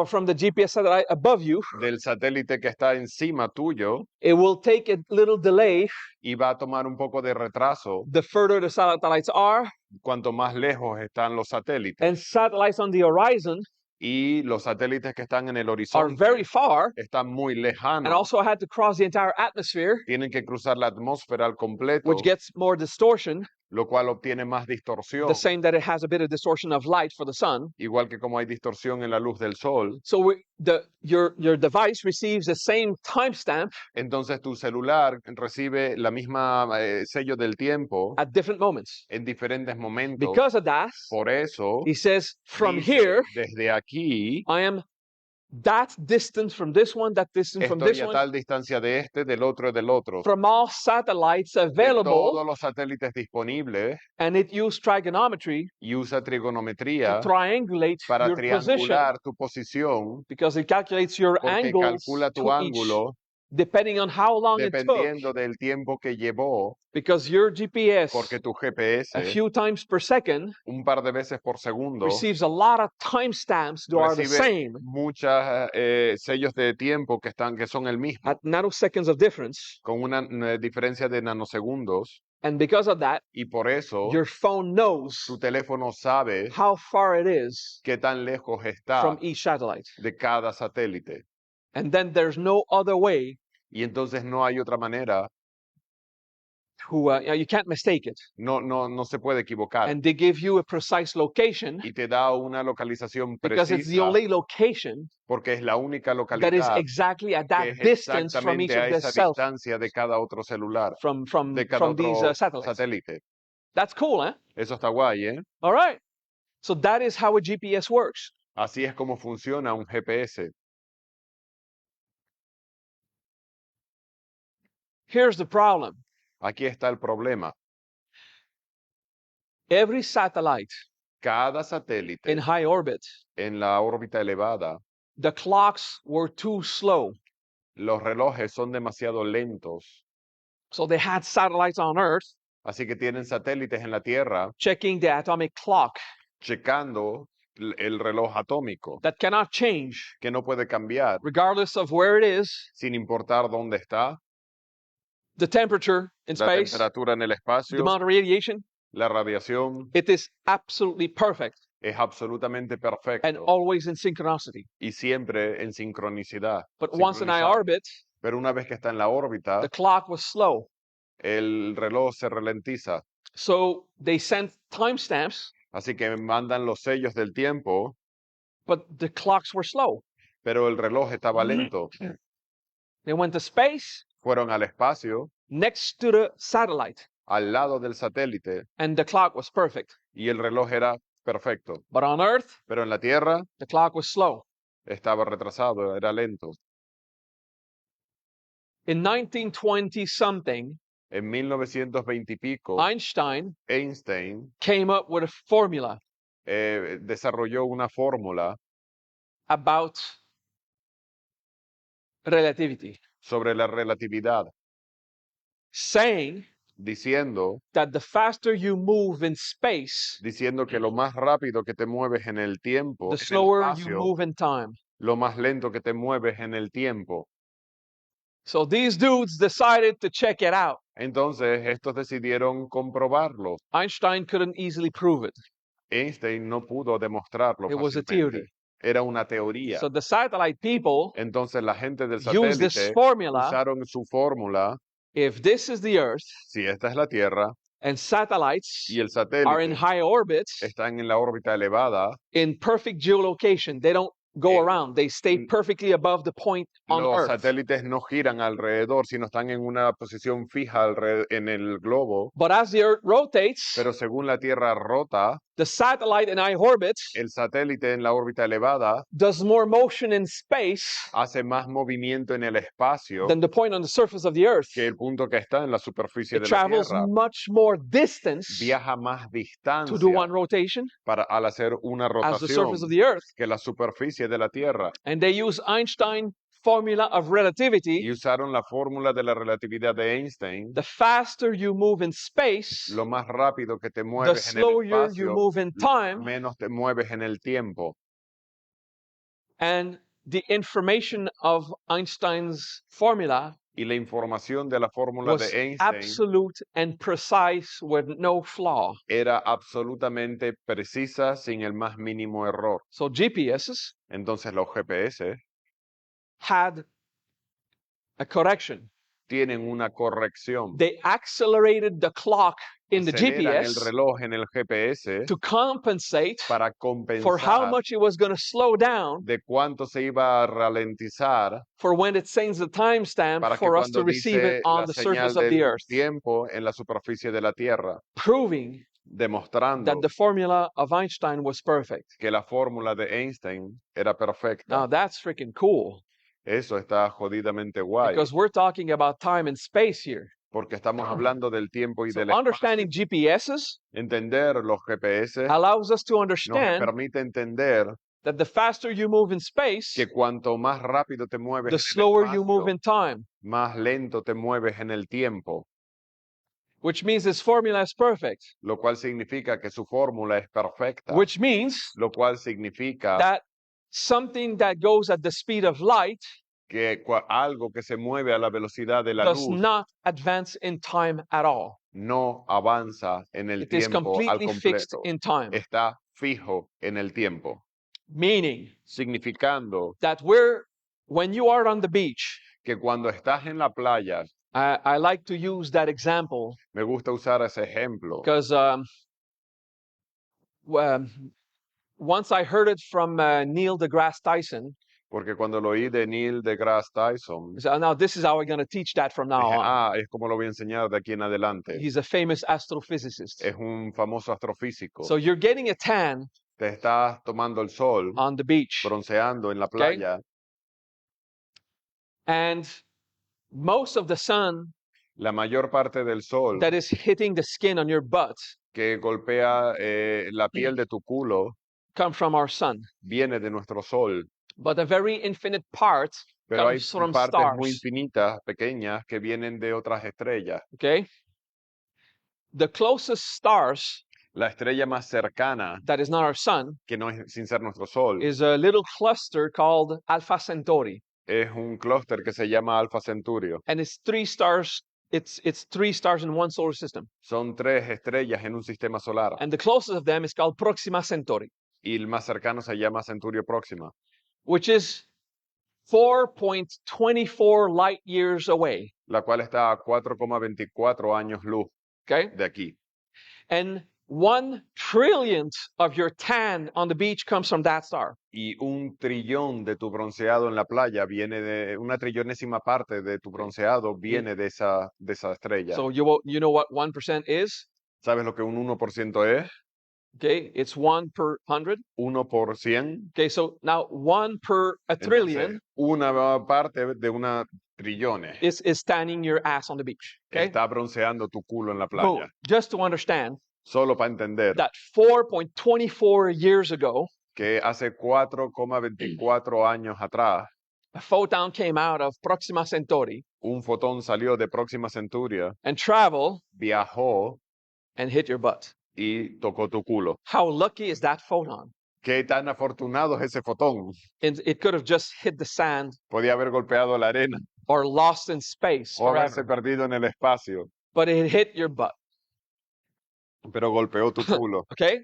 from the GPS satellite above you. del satélite que está encima tuyo It will take a little delay y va a tomar un poco de retraso the further the satellites are, cuanto más lejos están los satélites. and satellites on the horizon Y los satélites que están en el are horizonte very far están muy and lejanos. also had to cross the entire atmosphere, Tienen que cruzar la atmósfera al completo, which gets more distortion, lo cual obtiene más distorsión, the same that it has a bit of distortion of light for the sun. igual que como hay distorsión en la luz del sol. So your device receives the same timestamp Entonces tu celular recibe la misma sello del tiempo at different moments. en diferentes momentos. Because of that, Por eso, he says, from dice, here, desde aquí, I am that distance from this one, that distance from estoy this a one, tal distancia de este, del otro y del otro. from all satellites De available, todos los satélites disponibles and it used trigonometry y usa to trigonometría triangulate para your position, triangular tu posición, because it calculates your porque angles calcula tu to each, ángulo depending on how long it took, dependiendo del tiempo que llevó, because your GPS, porque tu GPS a few times per second, un par de veces por segundo receives a lot of timestamps that are the recibe same muchas sellos de tiempo que son el mismo, at nanoseconds of difference. con una diferencia de nanosegundos, And because of that, y por eso your phone knows tu teléfono sabe how far it is qué tan lejos está from each satellite. de cada satélite. And then there's no other way Y entonces no hay otra manera, to, you can't mistake it. no se puede equivocar. And they give you a precise location Y te da una localización because it's the precisa only location porque es la única that is localidad exactly at que that es distance from each exactamente a of the esa cells, distancia de cada otro celular, from de cada these otro satellites. satélite. That's cool, eh? Eso está guay, ¿eh? All right. So that is how a GPS works. Así es como funciona un GPS. Here's the problem. Aquí está el problema. Every satellite Cada satélite in high orbit, en la órbita elevada, the clocks were too slow. los relojes son demasiado lentos. So they had satellites on Earth Así que tienen satélites en la Tierra checking the atomic clock checando el reloj atómico, that cannot change que no puede cambiar regardless of where it is, sin importar dónde está, the temperature in la space, temperatura en el the espacio, amount of radiation. la radiación. It is absolutely perfect Es absolutamente and perfecto always in synchronicity. y siempre en sincronicidad. But once in high sincronizado. orbit, Pero una vez que está en la órbita, the clock was slow. el reloj se ralentiza. So they sent timestamps, Así que mandan los sellos del tiempo, but the clocks were slow. pero el reloj estaba lento. They went to space Fueron al espacio, next to the satellite, al lado del satélite, and the clock was perfect. y el reloj era perfecto. But on Earth, Pero en la Tierra the clock was slow. estaba retrasado, era lento. In 1920 something, En 1920 y pico, Einstein Einstein came up with a formula desarrolló una fórmula about relativity, sobre la relatividad, saying diciendo that the faster you move in space, que lo más rápido que te mueves en el tiempo, the en el slower you espacio, move in time. lo más lento que te mueves en el tiempo. So these dudes decided to check it out. Entonces, estos decidieron comprobarlo. Einstein couldn't easily prove it. Einstein no pudo demostrarlo It was a fácilmente. theory. Era una teoría. So the satellite people Entonces, la gente del use this satélite formula. usaron su fórmula. If this is the Earth Si esta es la Tierra and satellites y el are in satélite high orbits están en la órbita elevada, in perfect geolocation, they don't go around. They stay perfectly above the point on los Earth. satélites no giran alrededor, sino están en una posición fija en el globo. But as the Earth rotates, Pero según la Tierra rota, the satellite in high orbits el satélite en la órbita elevada does more motion in space hace más movimiento en el espacio than the point on the surface of the Earth. que el punto que está en la superficie It de la travels Tierra. much more distance Viaja más to do distancia one rotation al hacer una as the rotación surface of the Earth. que la superficie de la Tierra. And they use Einstein formula of relativity. Y usaron la fórmula de la relatividad de Einstein. The faster you move in space, Lo más rápido que te the mueves en el slower you espacio, move in time, menos te mueves en el tiempo. and the information of Einstein's formula Y la información de la fórmula was de Einstein absolute and precise with no flaw. era absolutamente precisa sin el más mínimo error. So GPSs Entonces los GPS had a correction. tienen una corrección. They accelerated the clock in the Aceleran el GPS reloj en el GPS to compensate para for how compensar much it was going to slow down de cuánto se iba a ralentizar for when it sends the timestamp para que for us to cuando receive it dice on la the señal surface of the del Earth, tiempo en la superficie de la Tierra, proving demostrando that the formula of Einstein was perfect. que la fórmula de Einstein era perfecta. Now that's freaking cool Eso está jodidamente guay, because we're talking about time and space here. porque estamos hablando del tiempo y So del espacio. understanding GPSs Entender los GPS allows us to nos understand permite entender that the faster you move in space, que cuanto más rápido te mueves the en el slower you move espacio, in time, más lento te mueves en el tiempo, which means this formula is perfect, lo cual significa que su fórmula es perfecta, which means lo cual significa that something that goes at the speed of light que algo que se mueve a la velocidad de la does luz not advance in time at all. no avanza en el It is tiempo al completely fixed completo, in time, está fijo en el tiempo, meaning significando that when you are on the beach, que cuando estás en la playa, I like to use that example me gusta usar ese ejemplo, because once I heard it from Neil deGrasse Tyson. porque cuando lo oí de Neil deGrasse Tyson, I said, now this is how we're going to teach that from now dije, on. es como lo voy a enseñar de aquí en adelante. He's a famous astrophysicist. Es un famoso astrofísico. So you're getting a tan Te estás tomando el sol, on the beach, bronceando en la playa, and most of the sun la mayor parte del sol that is hitting the skin on your butt que golpea la piel de tu culo come from our sun, viene de nuestro sol, but a very infinite part pero hay comes from partes muy stars. infinitas, pequeñas, que vienen de otras estrellas. Okay, the closest stars La estrella más cercana, that is not our sun, que no es sin ser nuestro sol, is a little cluster called Alpha Centauri, es un clúster que se llama Alfa Centurio. and it's three stars. It's three stars in one solar system, Son 3 estrellas en un sistema solar. and the closest of them is called Proxima Centauri, Y el más cercano se llama Centurio Próxima, which is 4.24 light years away. la cual está a 4,24 años luz Okay, de aquí. and 1 trillionth of your tan on the beach comes from that star. Y 1 trillón de tu bronceado en la playa viene de, 1 trillonésima parte de tu bronceado viene de esa estrella. So you know what 1% is? ¿Sabes lo que un 1% es? Okay, it's 1 per 100. 1 por 100. Okay, so now 1 per a trillion Entonces, una parte de una trillones is standing your ass on the beach. Okay, está bronceando tu culo en la boom. playa. Just to understand Solo para entender that 4.24 years ago, que hace 4,24 años atrás, a photon came out of Proxima Centauri un fotón salió de Próxima Centuria, and traveled viajó and hit your butt. y tocó tu culo. How lucky is that photon? Qué tan afortunado es ese fotón. And it could have just hit the sand Podía haber golpeado la arena or lost in space o haberse forever, perdido en el espacio, but it hit your butt. pero golpeó tu culo. Okay?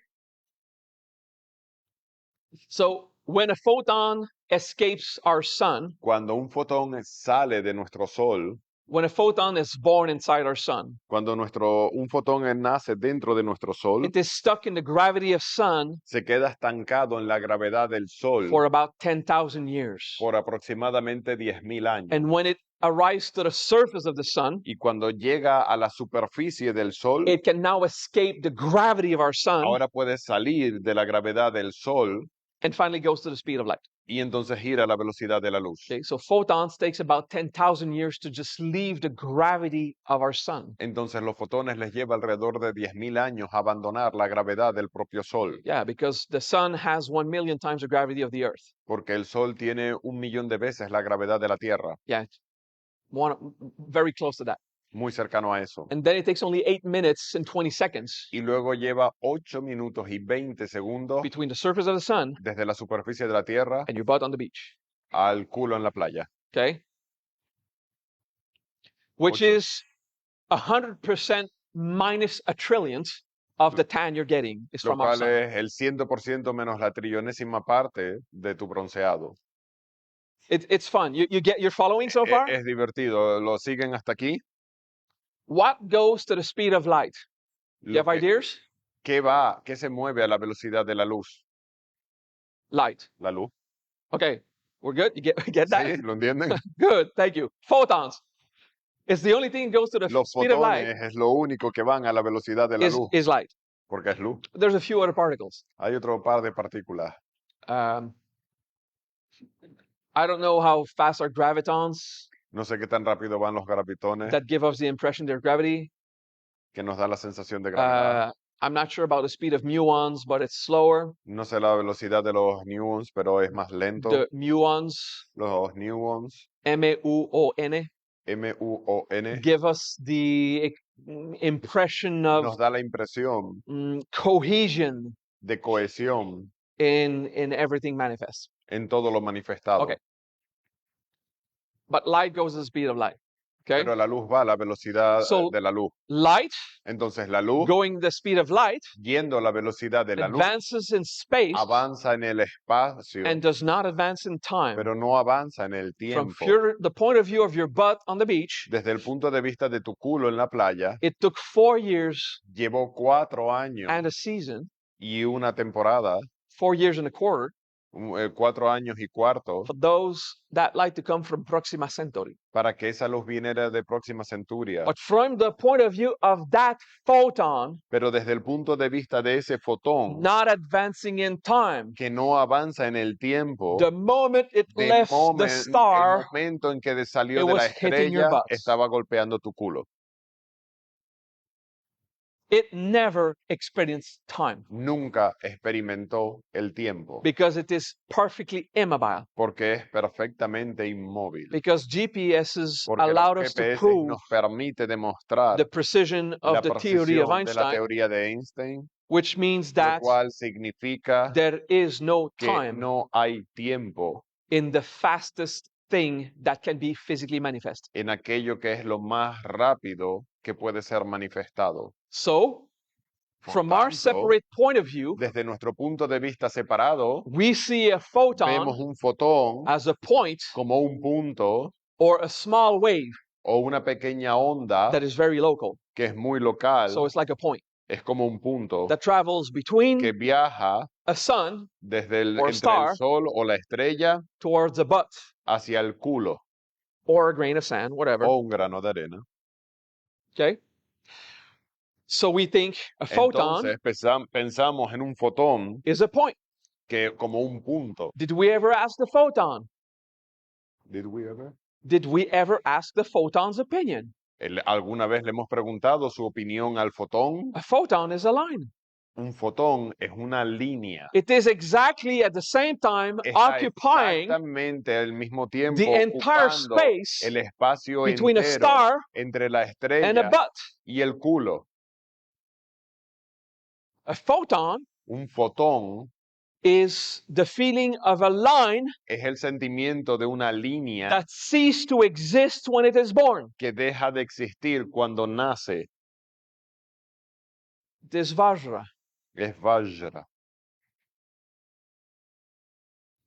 So when a photon escapes our sun, Cuando un fotón sale de nuestro sol, when a photon is born inside our sun, cuando un fotón nace dentro de nuestro sol, it is stuck in the gravity of sun se queda estancado en la gravedad del sol for about 10,000 years. por aproximadamente 10.000 años. And when it arrives to the surface of the sun, Y cuando llega a la superficie del sol, it can now escape the gravity of our sun ahora puede salir de la gravedad del sol and finally goes to the speed of light. y entonces gira a la velocidad de la luz. Okay, so photons takes about 10,000 years to just leave the gravity of our sun. Entonces los fotones les lleva alrededor de 10.000 años a abandonar la gravedad del propio sol, Yeah, because the sun has 1 million times the gravity of the earth. porque el sol tiene 1.000.000 de veces la gravedad de la Tierra, Yeah, very close to that. muy cercano a eso. And then it takes only 8 minutes and 20 seconds Y luego lleva 8 minutos y 20 segundos between the surface of the sun desde la superficie de la Tierra and your butt on the beach. al culo en la playa. Okay? Which Ocho. is 100% minus a trillionth of the tan you're getting is Lo from our cual sun. es el 100% menos la trillonésima parte de tu bronceado. It's fun. You're following so far? Es divertido. ¿Lo siguen hasta aquí? What goes to the speed of light? You Lo have que- ideas? ¿Qué se mueve a la velocidad de la luz? Light. La luz. Okay, we're good. You get that? ¿Sí? ¿Lo entienden? Good, thank you. Photons. It's the only thing that goes to the Los speed of light fotones es lo único que van a la velocidad de la luz, is light. porque es luz. There's a few other particles. Hay otro par de partículas. I don't know how fast are gravitons No sé qué tan rápido van los gravitones, that give us the impression they're gravity. que nos da la sensación de gravedad. I'm not sure about the speed of muons, but it's slower. No sé la velocidad de los muons, pero es más lento. The muons, Los muons, M-U-O-N, M-U-O-N, give us the impression nos of da la impresión cohesion de cohesión in everything manifest. en todo lo manifestado. Okay. But light goes at the speed of light. Okay. Pero la luz va a la velocidad So- de la luz. Light Entonces la luz, going the speed of light yendo a la velocidad de la luz, advances in space avanza en el espacio, and does not advance in time. pero no avanza en el From tiempo. the point of view of your butt on the beach, Desde el punto de vista de tu culo en la playa, it took 4 years llevó 4 años and a season, y una temporada, 4 years and a quarter, 4 años y cuarto, for that light to come from Proxima Centauri. para que esa luz viniera de Próxima Centuria. But from the point of view of that photon Pero desde el punto de vista de ese fotón, not advancing in time, que no avanza en el tiempo, the moment it left the el star, momento en que salió it de la was hitting your estrella, butt. estaba golpeando tu culo. it never experienced time Nunca experimentó el tiempo, because it is perfectly immobile. porque es perfectamente inmóvil. Because GPSs Porque allowed los us to GPS prove nos permite demostrar the precision la of the theory of precisión de la Einstein, teoría de Einstein, which means lo that cual significa there is no que time no hay tiempo in the fastest thing that can be physically manifest. en aquello que es lo más rápido que puede ser manifestado. So, Por from our tanto, separate point of view, desde nuestro punto de vista separado, we see a vemos photon un fotón as a point como un punto or a small wave o una pequeña onda that is very local. que es muy local, So it's like a point es como un punto that travels between que viaja a sun desde or entre star el sol o la estrella towards a butt hacia el culo or a grain of sand, whatever. o un grano de arena. Okay. So we think a photon Entonces pensamos en un fotón is a point. que como un punto. Did we ever ask the photon? Did we ever? Did we ever ask the photon's opinion? ¿Alguna vez le hemos preguntado su opinión al fotón? A photon is a line. Un fotón es una línea. It is exactly at the same time Está occupying exactamente al mismo tiempo the entire ocupando space el espacio between a entero star entre la and a estrella butt. y el culo. A photon Un fotón is the feeling of a line es el sentimiento de una línea that ceased to exist when it is born. que deja de existir cuando nace. It is Vajra. Es Vajra.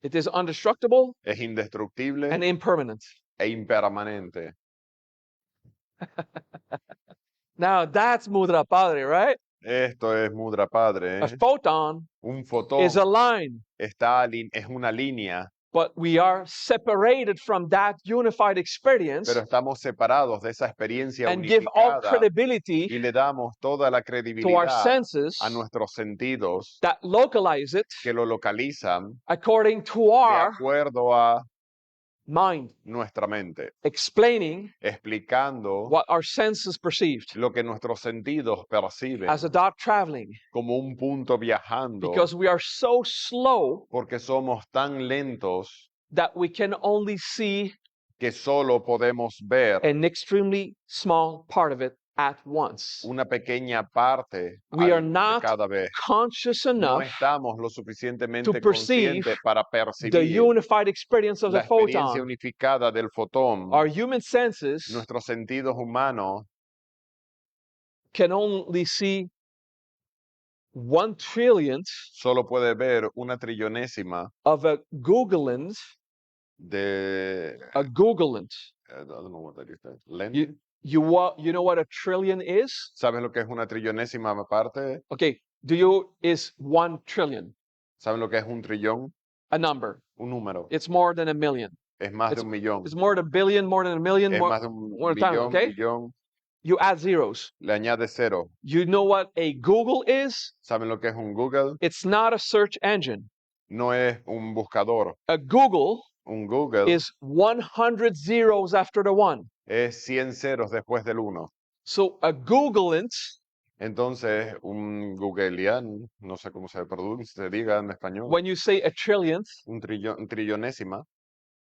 It is indestructible Es indestructible and impermanent. e impermanente. Now that's Mudra Padre, right? Esto es Mudra Padre. A photon Un is fotón a line, es una línea, but we are separated from that unified experience pero estamos separados de esa experiencia and give all unificada credibility y le damos toda la to our credibilidad senses a nuestros sentidos that localize it que lo localizan according to de our acuerdo a mind, nuestra mente, explaining explicando what our senses perceived lo que nuestros sentidos perciben as a dot traveling, como un punto viajando, because we are so slow porque somos tan lentos that we can only see que solo podemos ver an extremely small part of it at once. una pequeña parte We are de not cada vez. conscious No enough estamos lo to suficientemente perceive conscientes para the percibir unified experience of la the experiencia photon. unificada del fotón. Our human senses Nuestros sentidos humanos can only see 1/trillionth solo puede ver una trillonésima of a Googleland, de a Googleland. I don't know what that is. Length. You know what a trillion is? ¿Sabes lo que es una trillonésima parte? Okay, is 1 trillion ¿Saben lo que es un trillón? a number? Un número. It's more than a million. Es más de un millón. It's more than a billion, more than a million, Es more, más de un more time, millón, okay? billón. You add zeros. Le añade cero. You know what a Google is? ¿Saben lo que es un Google? It's not a search engine. No es un buscador. A Google Un Google is 100 zeros after the one. es 100 ceros después del 1. So a Googleant Entonces, un Googlean, no sé cómo se diga en español, when you say a trillionth, trillonésima,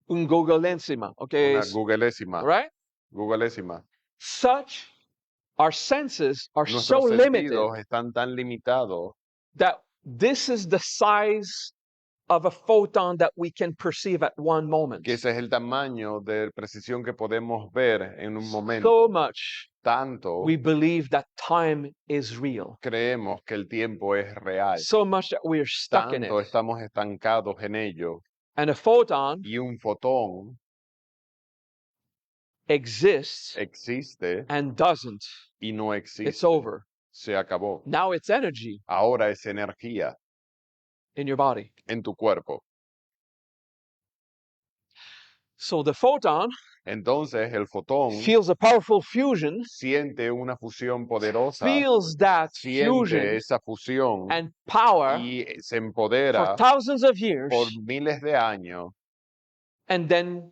un Googleensima, okay? una Googlésima, Right? Googlésima. Such, our senses are so Nuestros limited sentidos están tan limitados that this is the size of a photon that we can perceive at one moment. que ese es el tamaño de precisión que podemos ver en un momento. So much Tanto we believe that time is real. creemos que el tiempo es real. So much that we are stuck in it. Tanto estamos estancados en ello. And a photon Y un fotón exists existe and doesn't. y no It's existe. over. Se acabó. Now it's energy Ahora es energía in your body. en tu cuerpo. So the photon Entonces el fotón feels a powerful fusion, siente una fusión poderosa, feels that siente fusion esa fusión and power y se for empodera thousands of years, por miles de años. and then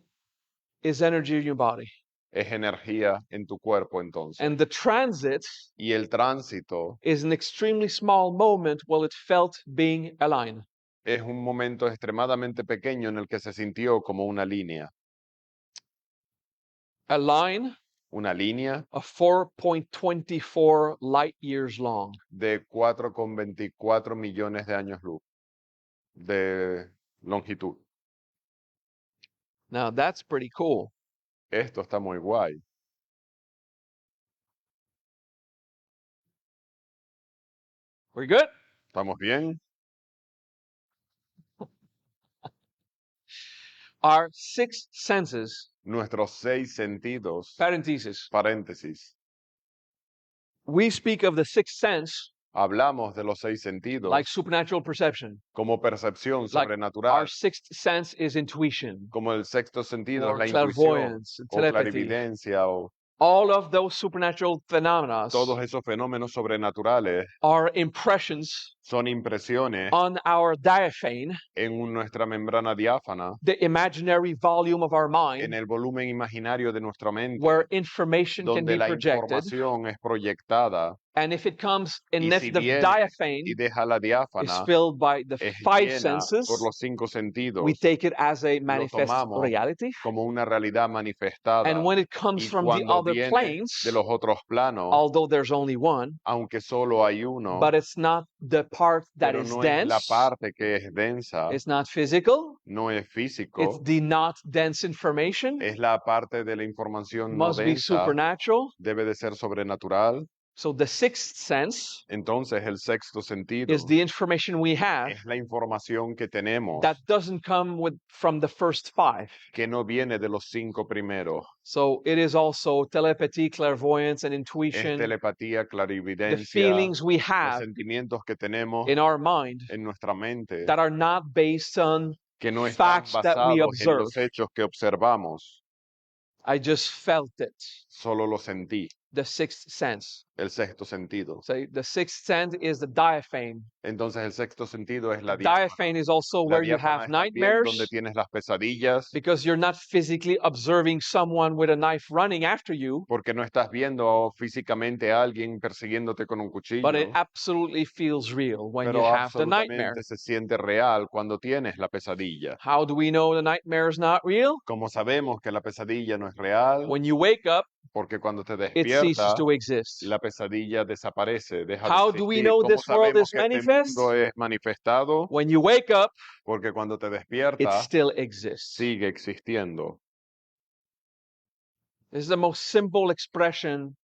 is energy in your body. Es energía en tu cuerpo entonces. And the transit Y el tránsito is an extremely small moment while it felt being a line. es un momento extremadamente pequeño en el que se sintió como una línea. A line Una línea of 4.24 light years long. de 4,24 millones de años luz de longitud. Now that's pretty cool. Esto está muy guay. We good? ¿Estamos bien? Our six senses, Nuestros 6 sentidos, parenthesis. paréntesis. We speak of the sixth sense Hablamos de los 6 sentidos like supernatural perception. como percepción Like sobrenatural, our sixth sense is intuition como el sexto sentido or es la intuición clairvoyance, o telepathy. clarividencia o all of those supernatural phenomena todos esos fenómenos sobrenaturales are impressions son impresiones on our diaphane, en nuestra membrana diáfana, the imaginary volume of our en mind, el volumen imaginario de nuestra mente, where information can donde be la projected. información es proyectada, And if it comes, y and if si the viene diaphane y deja la is diáfana, filled by the es 5 llena por senses, los 5 we sentidos, take it as a lo manifest tomamos reality. como una realidad manifestada. And when it comes Y from the cuando other viene planes, de los otros planos, although there's only one, aunque solo hay uno, but it's not the part that pero is no es la dense, parte que es densa, it's not physical, no es it's físico, the not dense information, es la parte de la información no must be densa, supernatural. debe de ser sobrenatural. So the sixth sense Entonces el sexto sentido is the information we have es la información que tenemos, that doesn't come from the first 5. que no viene de los 5 primeros. So it is also telepathy, clairvoyance, and Es intuition, telepatía, the clarividencia, feelings we los have sentimientos que tenemos in our mind en nuestra mente, that are not based on que no están facts that we basados en observe. los hechos que observamos. I just felt it, Solo lo sentí, the sixth sense. el sexto sentido. So the sixth sense is the diaphane. Entonces el sexto sentido es la The diáfana. diaphane is also La where you diáfana have es también nightmares donde tienes las pesadillas, because you're not physically observing someone with a knife running after you, porque no estás viendo físicamente a alguien persiguiéndote con un but cuchillo, it absolutely feels real when you pero have the nightmare. absolutamente se siente real cuando tienes la pesadilla. How do we know the nightmare is not real? Como sabemos que la pesadilla no es real, When you wake up, porque cuando te it ceases despiertas, to exist. la pesadilla desaparece, deja de How do we existir. know ¿Cómo this world sabemos is que este manifest? mundo es manifestado? When you wake up, Porque cuando te it despiertas, still exists. sigue existiendo. This is the most simple expression.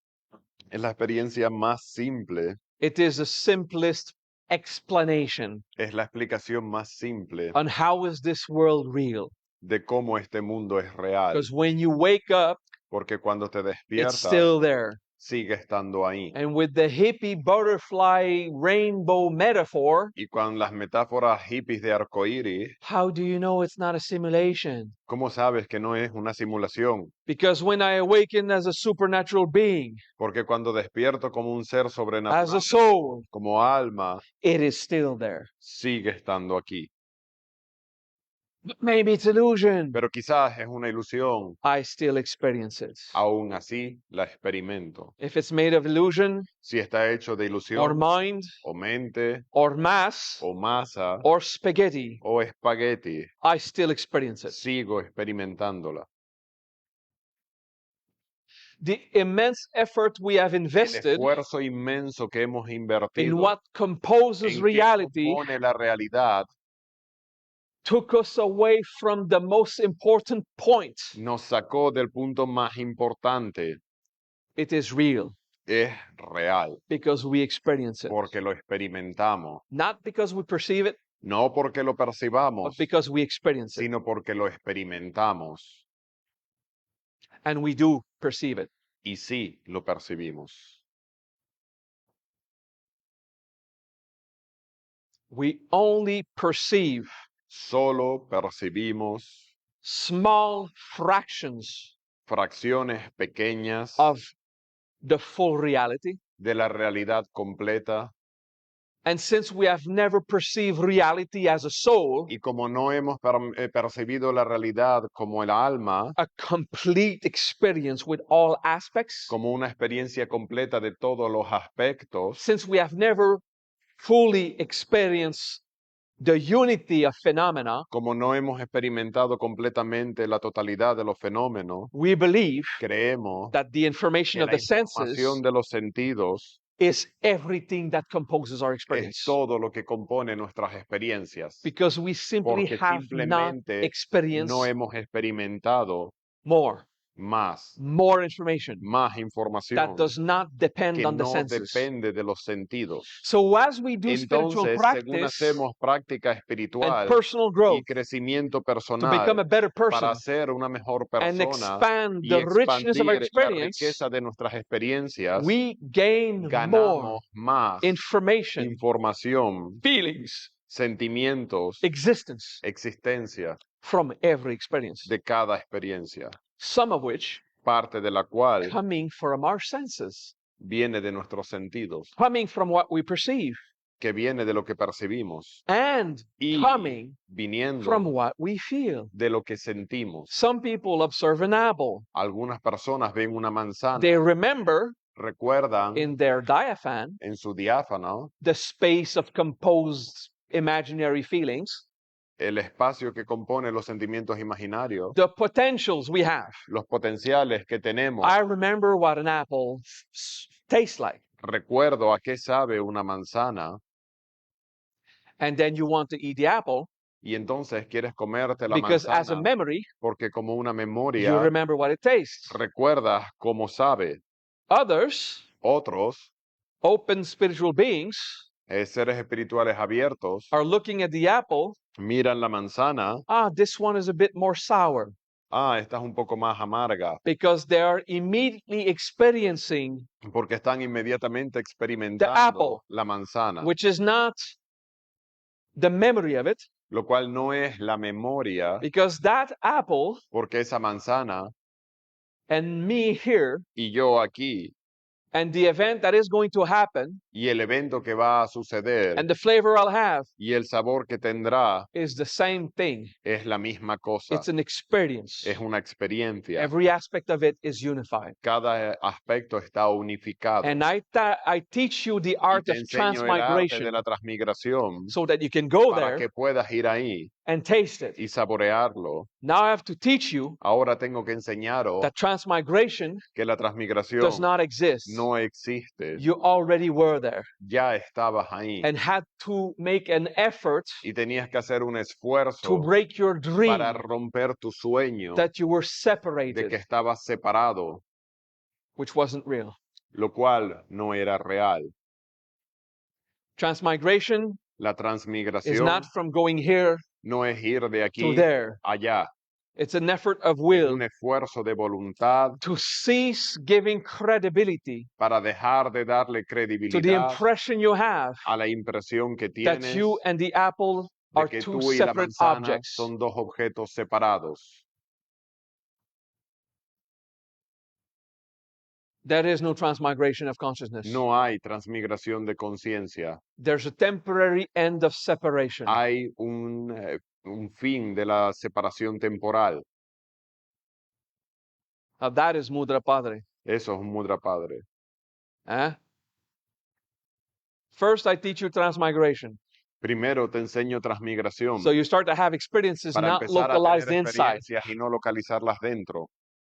Es la experiencia más simple, It is the simplest explanation es la explicación más simple on how is this world real. de cómo este mundo es real. Because when you wake up, Porque cuando te it's despiertas, still there. sigue estando ahí. And with the hippie butterfly rainbow metaphor, Y con las metáforas hippies de arcoíris, how do you know it's not a simulation? ¿cómo sabes que no es una simulación? Because when I awaken as a supernatural being, Porque cuando despierto como un ser as sobrenatural, a soul, como alma, it is still there. sigue estando aquí. But maybe it's illusion. Pero quizás es una ilusión, I still experience it. aún así la experimento. If it's made of illusion Si está hecho de or ilusión, mind o mente, or mass o masa, or spaghetti, o espagueti, I still experience it. sigo experimentándola. The immense effort we have El invested esfuerzo inmenso que hemos in invertido what composes en qué reality compone la realidad took us away from the most important point. nos sacó del punto más importante. It is real Es real, because we experience it. porque lo experimentamos. Not because we perceive it, No porque lo but percibamos, because we experience it. sino porque lo experimentamos. And we do perceive it. Y sí, lo percibimos. We only perceive Solo percibimos small fractions fracciones pequeñas of the full reality. de la realidad completa. And since we have never perceived reality as a soul, Y como no hemos percibido la realidad como el alma, a complete experience with all aspects, como una experiencia completa de todos los aspectos, since we have never fully experienced the unity of phenomena, como no hemos experimentado completamente la totalidad de los fenómenos, we believe creemos that the information que of la the senses información de los sentidos is everything that composes our es experience. todo lo que compone nuestras experiencias, Because we simply porque have not simplemente experienced no hemos experimentado more information más that información does not depend que on the no senses. depende de los sentidos. So as we do spiritual Entonces, según practice hacemos práctica and espiritual personal y growth crecimiento to become a personal better para person ser una mejor and persona expand y the richness of our expandir la experience, riqueza de nuestras experiencias, we gain more ganamos más information, información, feelings, sentimientos, existence existencia from every experience. de cada experiencia. Some of which parte de la cual coming from our senses, viene de nuestros sentidos, coming from what we perceive, que viene de lo que percibimos and y coming viniendo from what we feel. de lo que sentimos. Some people observe an apple. Algunas personas ven una manzana, They remember recuerdan in their diaphragm en su diáfano the space of composed imaginary feelings, el espacio que compone los sentimientos imaginarios, the potentials we have. los potenciales que tenemos. I remember what an apple tastes like. Recuerdo a qué sabe una manzana And then you want to eat the apple y entonces quieres comerte la because as a manzana memory, porque como una you memoria remember what it tastes. recuerdas cómo sabe. Others, Otros, open spiritual beings, seres espirituales abiertos, are looking at the apple. miran la manzana, This one is a bit more sour, esta es un poco más amarga, because they are immediately experiencing, porque están inmediatamente experimentando apple, la manzana, which is not the memory of it, lo cual no es la memoria, because that apple porque esa manzana and me here y yo aquí and the event that is going to happen y el evento que va a suceder and the flavor I'll have y el sabor que tendrá is the same thing. es la misma cosa, It's an experience. es una experiencia. Every aspect of it is unified. Cada aspecto está unificado. And I teach you the Y art te of enseño el arte transmigration de la transmigración so that you can go para there que puedas ir ahí and taste it. y saborearlo. Now I have to teach you Ahora tengo que enseñaros that transmigration que la does transmigración not exist. no existe. You already were there Ya estabas ahí and had to make an effort y tenías que hacer un to esfuerzo break your dream para romper tu sueño that you were de que separated, estabas separado, which wasn't real. lo cual no era real. Transmigration La is transmigración not from going here no es ir de to aquí there. allá. It's an effort of Es will un esfuerzo de voluntad to cease giving credibility para dejar de darle to the credibilidad impression you have a la impresión que that tienes you and the apple de are que two tú y la separate manzana objects. son dos objetos separados. There is no transmigration of consciousness. No hay transmigración de conciencia. There's a temporary end of separation. Hay un fin de la separación temporal. That is Mudra Padre. Eso es un mudra padre. First, I teach you transmigration. Primero te enseño transmigración So you start to have experiences para not empezar a localized tener inside. experiencias y no localizarlas dentro.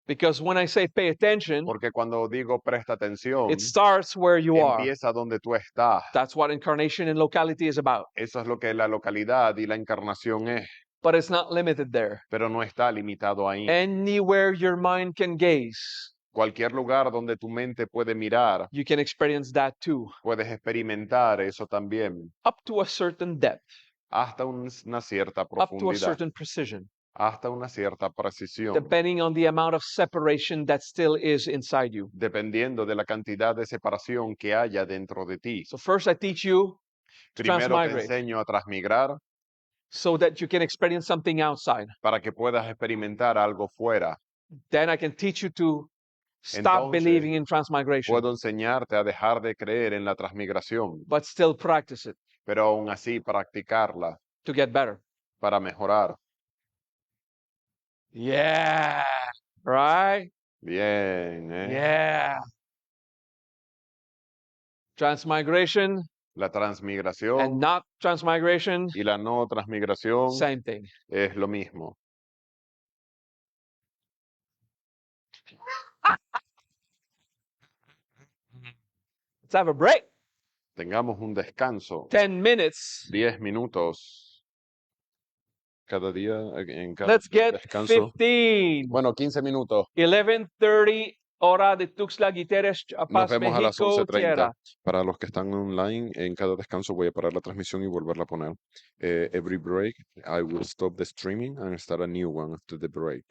Because when I say pay attention, Porque cuando digo presta atención, it starts where you are. empieza donde tú estás. That's what incarnation and locality is about. Eso es lo que la localidad y la encarnación es, But it's not limited there. pero no está limitado ahí. Anywhere your mind can gaze, Cualquier lugar donde tu mente puede mirar, you can experience that too, puedes experimentar eso también, up to a certain depth, hasta una cierta up to a profundidad, certain precision, hasta una cierta precisión, depending on the amount of separation that still is inside you. dependiendo de la cantidad de separación que haya dentro de ti. So first I teach you to Primero te transmigrate enseño a transmigrar so that you can experience something outside. para que puedas experimentar algo fuera. Then I can teach you to stop Entonces, believing in transmigration, puedo enseñarte a dejar de creer en la transmigración, but still practice it pero aún así practicarla to get better. para mejorar. Yeah, right? Bien, Yeah. Transmigration La and transmigración not transmigration, y la no transmigración same thing. es lo mismo. Let's have a break. Tengamos un descanso, 10 minutes. 10 minutos cada día en cada Let's get descanso. 15. Bueno, 15 minutos. 11:30 hora de Tuxtla Gutiérrez, Nos Chiapas, vemos a las México, 11:30. tierra. Para los que están online, en cada descanso voy a parar la transmisión y volverla a poner. Every break, I will stop the streaming and start a new one after the break.